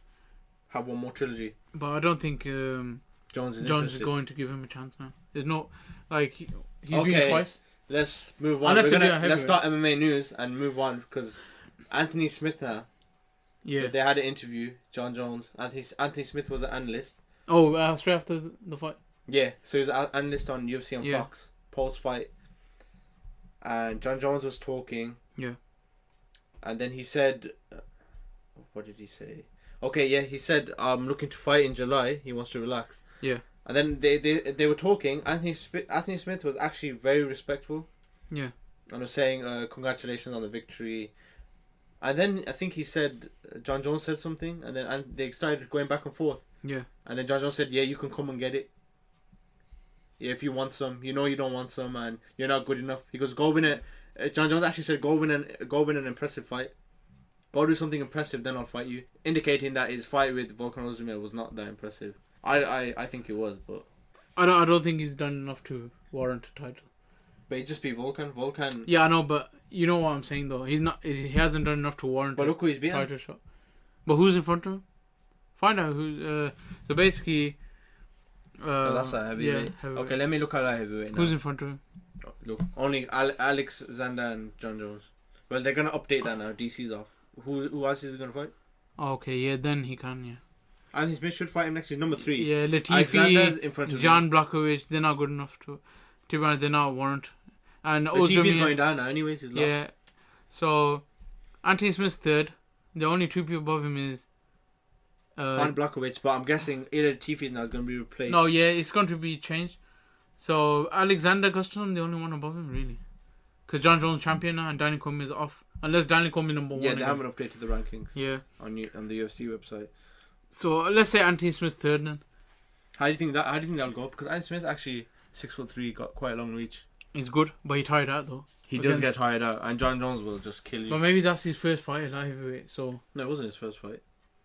Have one more trilogy. But I don't think Jones is going to give him a chance now. There's no he's been twice. Let's move on. Let's start MMA news and move on because Anthony Smith now. Yeah. So they had an interview. John Jones. Anthony Smith was an analyst. Oh, straight after the fight. Yeah, so he was an analyst on UFC on Fox post fight, and John Jones was talking. Yeah. And then he said, what did he say? Okay, yeah, he said, I'm looking to fight in July. He wants to relax. Yeah. And then they were talking. Anthony Smith was actually very respectful. Yeah. And was saying, congratulations on the victory. And then I think he said, John Jones said something, and then they started going back and forth. Yeah. And then John Jones said, yeah, you can come and get it. Yeah, if you want some, you know you don't want some, and you're not good enough. He goes, go win it. John Jones actually said, go win an impressive fight. Go do something impressive, then I'll fight you. Indicating that his fight with Volkan Ozdemir was not that impressive. I think it was, but I don't think he's done enough to warrant a title. But he just beat Volkan. Volkan. Yeah, I know, but you know what I'm saying though. He hasn't done enough to warrant. But look who he's beaten. Title shot. But who's in front of him? Find out who's. So basically. That's a heavyweight. Yeah, okay, let me look at that heavyweight now. Who's in front of him? Look, only Alex Zander and John Jones. Well, they're gonna update that now. DC's off. Who else is he gonna fight? Okay, yeah, then he can, yeah. Anthony Smith should fight him next. He's number 3. Yeah, Alexander's in front Latifi, of Jan Blachowicz, they're not good enough to be honest, they're not warrant. And Latifi's going down now anyways, he's lost. Yeah, so Anthony Smith's third. The only 2 people above him is Jan Blachowicz, but I'm guessing either Latifi's now is going to be replaced. No, yeah, it's going to be changed. So Alexander Gustafsson, the only one above him, really. Because John Jones champion now and Danny Cormier is off. Unless Danny Cormier number 1. Yeah, they haven't updated the rankings. Yeah. On the UFC website. So let's say Anthony Smith's third then. How do you think that'll go? Because Anthony Smith actually 6'3", got quite a long reach. He's good, but he tired out though. He does get tired out, and John Jones will just kill you. But maybe that's his first fight at light heavyweight. So no, it wasn't his first fight.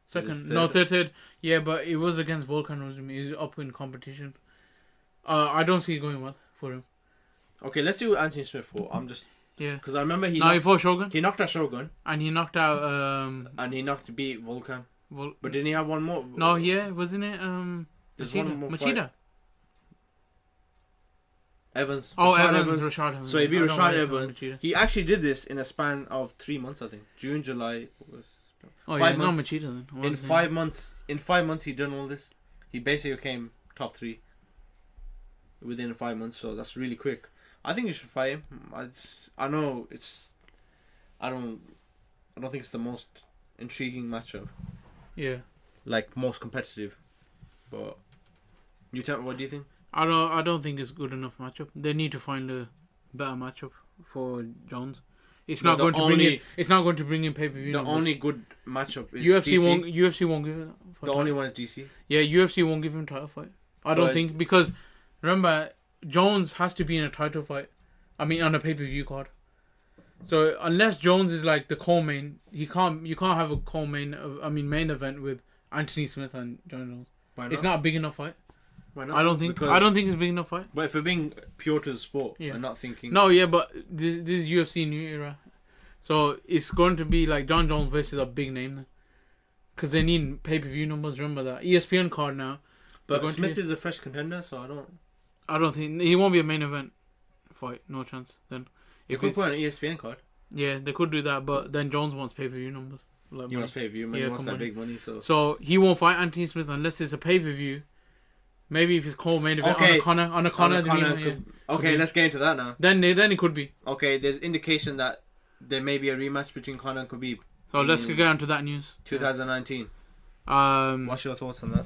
Second, no, third. Yeah, but it was against Volkan Ozdemir. He's up in competition. I don't see it going well for him. Okay, let's do Anthony Smith for. I'm just because I remember he fought Shogun. He knocked out Shogun, and he knocked out and he beat Volkan. But didn't he have one more? No, yeah, wasn't it Machida? Evans. Rashad Evans. So he beat Rashad Evans. He actually did this in a span of 3 months, I think. June, July. Oh, 5 months. Not Machida then. In 5 months. In 5 months, he done all this. He basically became top 3 within 5 months. So that's really quick. I think you should fight him. I know it's. I don't think it's the most intriguing matchup. Yeah. Like most competitive, but you tell me, what do you think? I don't think it's good enough matchup. They need to find a better matchup for Jones. It's not going to bring in pay-per-view. The only good matchup is UFC won't give it. The only one is DC. Yeah, UFC won't give him a title fight. I don't think, because remember, Jones has to be in a title fight. I mean, on a pay-per-view card. So unless Jones is like the co-main, you can't have a co-main. Main event with Anthony Smith and John Jones. Why not? It's not a big enough fight. Why not? I don't think it's a big enough fight. But if we're being pure to the sport and not thinking. No, yeah, but this is UFC new era, so it's going to be like John Jones versus a big name then, because they need pay-per-view numbers. Remember that ESPN card now. But Smith is a fresh contender, so I don't think he won't be a main event fight. No chance then. If we put an ESPN card. Yeah, they could do that, but then Jones wants pay-per-view numbers. Like he wants pay-per-view money. He wants that big money. So he won't fight Anthony Smith unless it's a pay-per-view. Maybe if it's called main event on a Conor. Okay, let's get into that now. Then it could be. Okay, there's indication that there may be a rematch between Conor and Khabib. So let's get on to that news. 2019. What's your thoughts on that?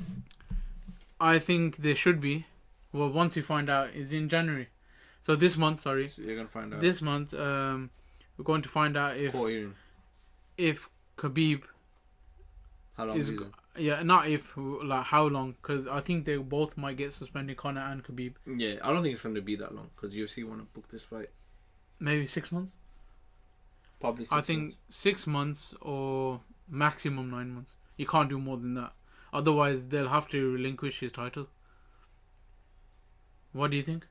I think there should be. Well, once you find out, is in January. So this month, sorry. So you're gonna find out. This month, We're going to find out Court hearing. if Khabib How long is is it? yeah, not if, like how long, because I think they both might get suspended, Conor and Khabib. Yeah, I don't think it's going to be that long because UFC want to book this fight. Maybe 6 months. Probably 6 I think months. 6 months or maximum 9 months. You can't do more than that. Otherwise, they'll have to relinquish his title. What do you think?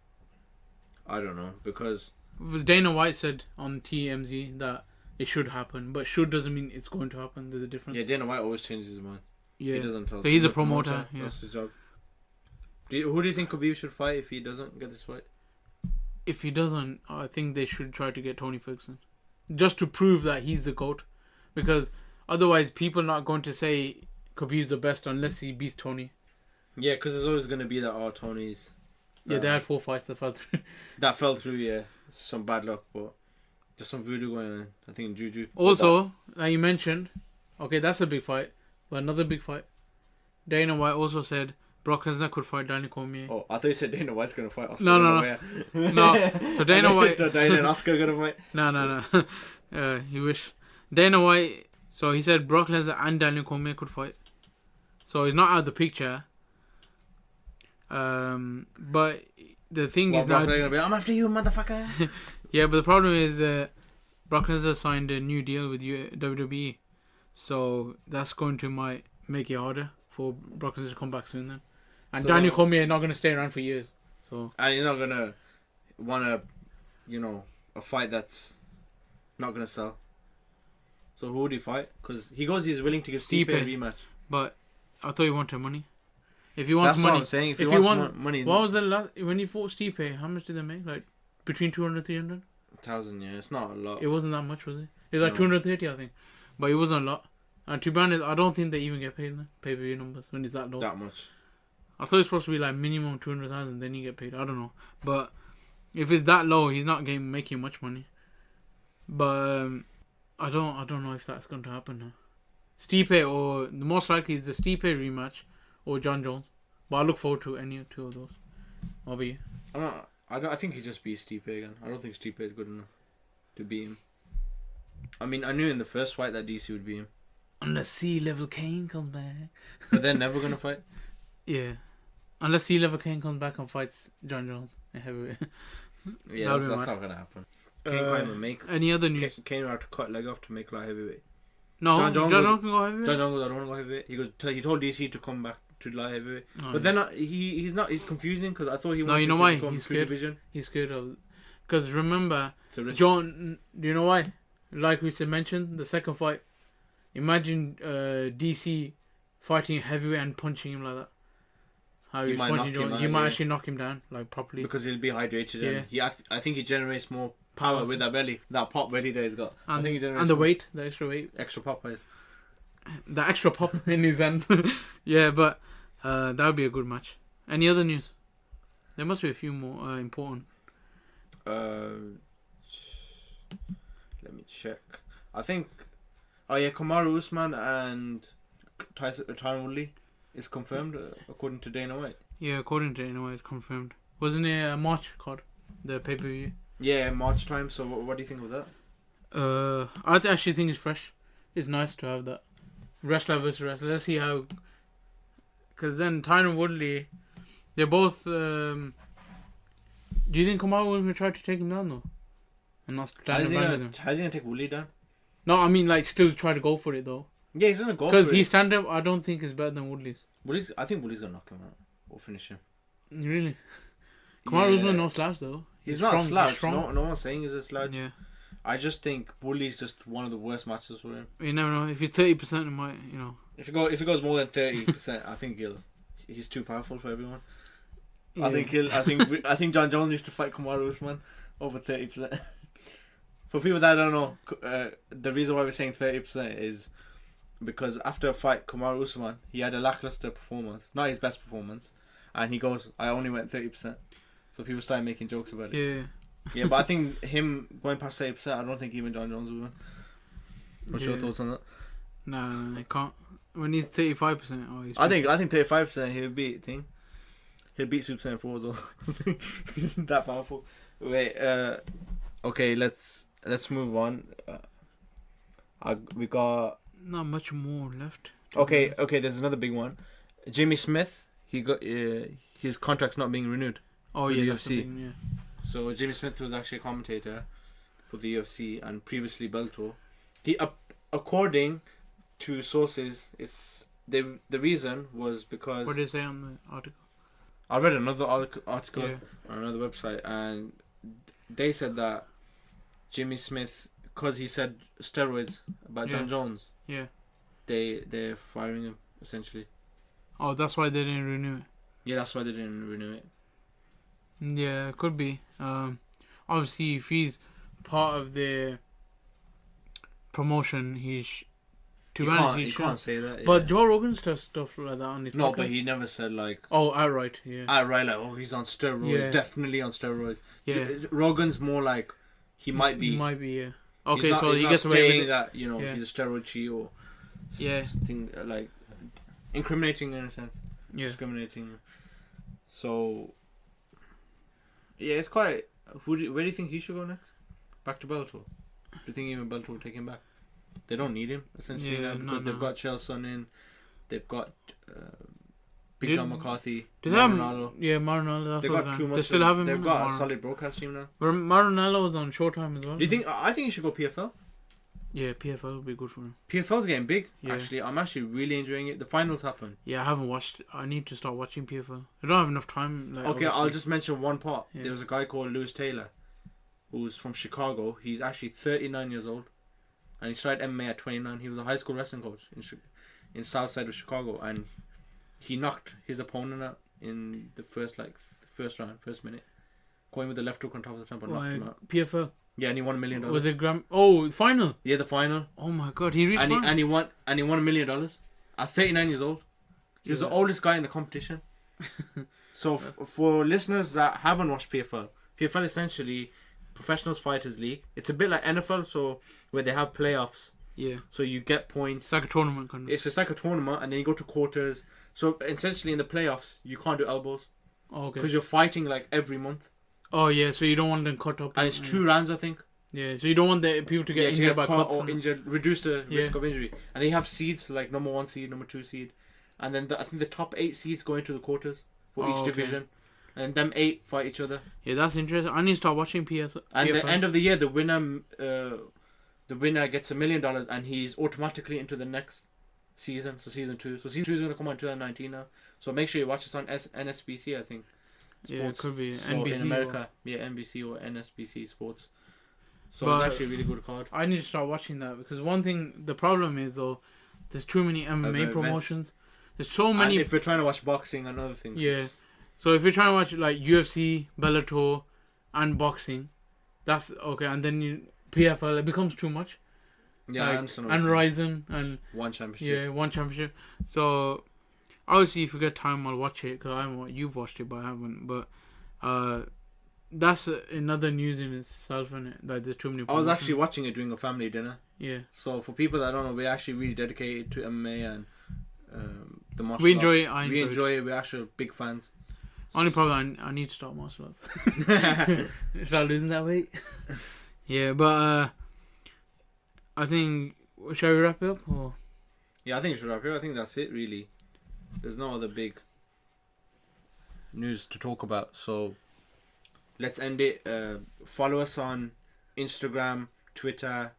I don't know because It was Dana White said on TMZ that it should happen, but should doesn't mean it's going to happen. There's a difference. yeah, Dana White always changes his mind. Yeah. He doesn't tell. So he's a promoter, yeah. That's his job. Who do you think Khabib should fight if he doesn't get this fight? If he doesn't, I think they should try to get Tony Ferguson, just to prove that he's the GOAT, because otherwise people are not going to say Khabib's the best unless he beats Tony. Yeah, because there's always going to be that Tony's. Yeah, they had 4 fights that fell through. That fell through. Yeah, some bad luck, but there's some voodoo going on. I think in Juju. Also, like you mentioned, okay, that's a big fight, but another big fight. Dana White also said Brock Lesnar could fight Daniel Cormier. Oh, I thought you said Dana White's going to fight Oscar. No. No, so Dana White. Dana and Oscar going to fight. No. You wish. Dana White. So he said Brock Lesnar and Daniel Cormier could fight. So he's not out of the picture. But the thing is now. Gonna be, I'm after you, motherfucker. Yeah, but the problem is Brock Lesnar signed a new deal with WWE. So that's going to might make it harder for Brock Lesnar to come back soon then. And So Daniel that- Cormier is not going to stay around for years. So And you're not gonna want a fight that's not gonna sell. So who would he fight? Because he goes, he's willing to give Stipe a Stipe. rematch. But I thought he wanted money. If he wants That's money, what I'm saying. If he if wants you want money, what was the last when he fought Stipe? How much did they make? Like between 200 300? 1,000, yeah, it's not a lot. It wasn't that much, was it? It was like No. 230, I think. But it wasn't a lot. And to be honest, I don't think they even get paid in pay-per-view numbers when it's that low. That much. I thought it's supposed to be like minimum 200,000, then you get paid. I don't know, but if it's that low, he's not making much money. But I don't know if that's going to happen now. Stipe, or the most likely is the Stipe rematch or John Jones. But I look forward to any two of those. What about you? I think he just beats Stipe again. I don't think Stipe is good enough to beat him. I mean, I knew in the first fight that DC would beat him, Unless Sea-Level Kane comes back. but they're never gonna fight. Yeah. Unless Sea-Level Kane comes back and fights John Jones in heavyweight. Yeah, That'll be that's mad. not gonna happen. Kane can't even make. Any other news? Kane would have to cut leg off to make light heavyweight. No, John John Jones Jones can go heavyweight. John Jones goes, I don't want to go heavyweight. He goes. He told DC to come back to light heavyweight. Oh, But then he's not. He's confusing because I thought he No, wanted you know to why? become He's two scared. division. He's scared of... Because remember, It's a risk. John... Do you know why? Like we said, mentioned, the second fight. Imagine DC fighting heavyweight and punching him like that. How He he's might punching knock him John. out, He might yeah. actually knock him down, like, properly. Because he'll be hydrated. Yeah. And I think he generates more power with that belly, that pop belly that he's got. I And, think he generates and the more weight, the extra weight. extra Popeyes. The extra pop in his hand. Yeah, but that would be a good match. Any other news? There must be a few more important. Let me check. I think. Oh yeah, Kamaru Usman and Tyron Woodley is confirmed according to Dana White. Yeah, according to anyway, it's confirmed. Wasn't it a March card? The pay-per-view? Yeah, March time. So what do you think of that? I actually think it's fresh. It's nice to have that. Wrestler versus wrestler. Let's see how... Because then Tyron Woodley... They're both... Do you think Kamaru was going to try to take him down though? And not stand around with him? How's he gonna take Woodley down? No, I mean like still try to go for it though. Yeah, he's gonna go Because for his it. stand-up I don't think is better than Woodley's. I think Woodley's gonna knock him out or finish him. Really? Kamaru Yeah. Usman no slouch though. He's not strong, a slouch. he's strong. No one's saying he's a slouch. Yeah. I just think Woodley's just one of the worst matches for him. You never know. If he's 30%, it might, you know. If he goes more than 30%, I think he's too powerful for everyone. Yeah. I think John Jones used to fight Kamaru Usman over 30%. For people that don't know, the reason why we're saying 30% is because after a fight, Kamaru Usman, he had a lackluster performance, not his best performance, and he goes, I only went 30%. So people started making jokes about it. Yeah. Yeah, but I think him going past 30%, I don't think even John Jones will win. What's your Yeah. thoughts on that? Nah, I can't. When he's 35%, oh, he's I think 35% he'll beat thing. He'll beat Super Saiyan 4 as well. He's that powerful. Wait, okay, let's let's move on. We got Not much more left. okay. There's another big one. Jimmy Smith. He got his contract's not being renewed. Oh with yeah, the that's the UFC. thing, yeah. So Jimmy Smith was actually a commentator for the UFC and previously Bellator. He, according to sources, it's the reason was because What did they say on the article? I read another article Yeah. on another website, and they said that Jimmy Smith, because he said steroids about John Yeah. Jones, Yeah. they're firing him essentially. Oh, that's why they didn't renew it. Yeah, that's why they didn't renew it. Yeah, it could be. Obviously, if he's part of the promotion, to be honest, he You should. can't say that. But yeah. Joe Rogan's does stuff like that on his No, podcast. but he never said like, Oh, outright, yeah. right, like, oh, he's on steroids. Yeah. Definitely on steroids. Yeah. Rogan's more like, he might be. He might be, yeah. He's Okay, not- so he's he not gets away saying with it. that, Yeah. he's a steroid cheat or Yeah, thing, like, incriminating in a sense. yeah. Discriminating. So, yeah, it's quite. Where do you think he should go next? Back to Bellator. Do you think even Bellator will take him back? They don't need him essentially Yeah, now because no, they've no. got Chael Sonnen in, they've got Big Did- John McCarthy, Do they have? Marinello. Yeah, Marinello. That's They've what got they 2 have. They months. still have him. They've in got a Mar- solid broadcast team now. Marinello was on Showtime as well. Do you think? I think he should go PFL. Yeah, PFL would be good for him. PFL's getting big. Yeah. Actually, I'm actually really enjoying it. The finals happen. Yeah, I haven't watched. I need to start watching PFL. I don't have enough time. Like, Okay, I'll obviously. just mention one part. Yeah. There was a guy called Lewis Taylor, who's from Chicago. He's actually 39 years old, and he started MMA at 29. He was a high school wrestling coach in South Side of Chicago, and he knocked his opponent out in the first round, first minute, going with the left hook on top of the temple, knocked him out. PFL. Yeah, and he won $1 million. Was it Gram? Oh, final. Yeah, the final, Oh my god, he reached and final. he won $1 million at 39 years old. He was the Yeah. oldest guy in the competition. So for listeners that haven't watched PFL, PFL essentially professionals fighters league. It's a bit like NFL, so where they have playoffs, Yeah, so you get points. it's like a tournament kind of. It's just like a tournament, and then you go to quarters. So essentially, in the playoffs, you can't do elbows Oh, okay. because you're fighting like every month, Oh yeah, so you don't want them cut up. and it's 2 rounds, I think. Yeah, so you don't want the people to get Yeah, injured by caught cuts. or and- injured, reduce the risk Yeah. of injury, and they have seeds like number 1 seed, number 2 seed, and then I think the top 8 seeds go into the quarters for Oh, each okay. division, and them 8 fight each other. Yeah, that's interesting. I need to start watching PFL. And the end of the year, the winner gets $1 million, and he's automatically into the next season. So season 2. So season 2 is going to come out in 2019 now. So make sure you watch this on NSBC, I think. Yeah, it could be So NBC. in or- America. Yeah, NBC or NSBC Sports. So But- it's actually a really good card. I need to start watching that because one thing, the problem is though, there's too many MMA events. promotions. There's so And many. if we're trying to watch boxing and other things. Yeah. So if you're trying to watch like UFC, Bellator, and boxing, that's okay. And then PFL, it becomes too much. Yeah, I Like, understand what and you're Ryzen saying. and One championship. yeah, one championship. So obviously, if you get time, I'll watch it because I haven't. You've watched it, but I haven't. But that's another news in itself, and like there's too many. I was promotions. actually watching it during a family dinner. Yeah. So for people that don't know, we're actually really dedicated to MMA and the martial We enjoy arts. it, I we enjoy enjoy it. We're actually big fans. Only problem, I need to start martial arts. Start losing that weight. Yeah, but I think shall we wrap it up or? Yeah, I think we should wrap here. I think that's it, really. There's no other big news to talk about. So let's end it. Follow us on Instagram, Twitter.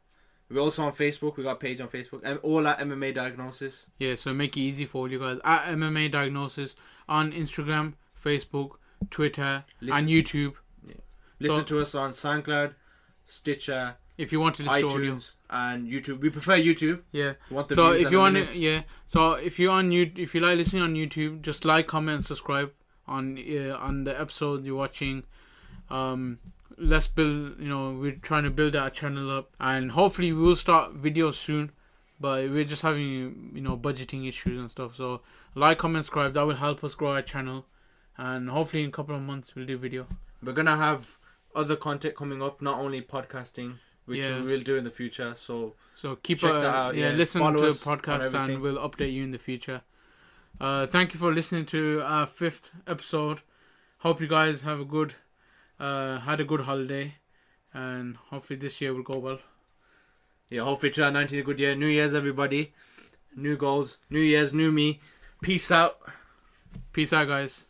We're also on Facebook. We got a page on Facebook. And all at MMA Diagnosis. Yeah, so make it easy for all you guys. At MMA Diagnosis on Instagram, Facebook, Twitter, Listen- and YouTube. Listen So- to us on SoundCloud, Stitcher, If you want to listen to audio. iTunes, and YouTube. We prefer YouTube. Yeah. We want the So views if and you the want minutes. to, yeah. So if you if you like listening on YouTube, just like, comment, and subscribe on the episode you're watching. Let's build. We're trying to build our channel up, and hopefully we will start videos soon. But we're just having budgeting issues and stuff. So like, comment, subscribe. That will help us grow our channel, and hopefully in a couple of months we'll do video. We're gonna have other content coming up, not only podcasting, which Yes. we will do in the future. So So keep Check that out, yeah. listen Follow to the us on podcast, and everything. we'll update you in the future. Thank you for listening to our 5th episode. Hope you guys have had a good holiday. and hopefully this year will go well. Yeah, hopefully 2019 a good year. New Year's, everybody. New goals. New Year's, new me. Peace out. Peace out, guys.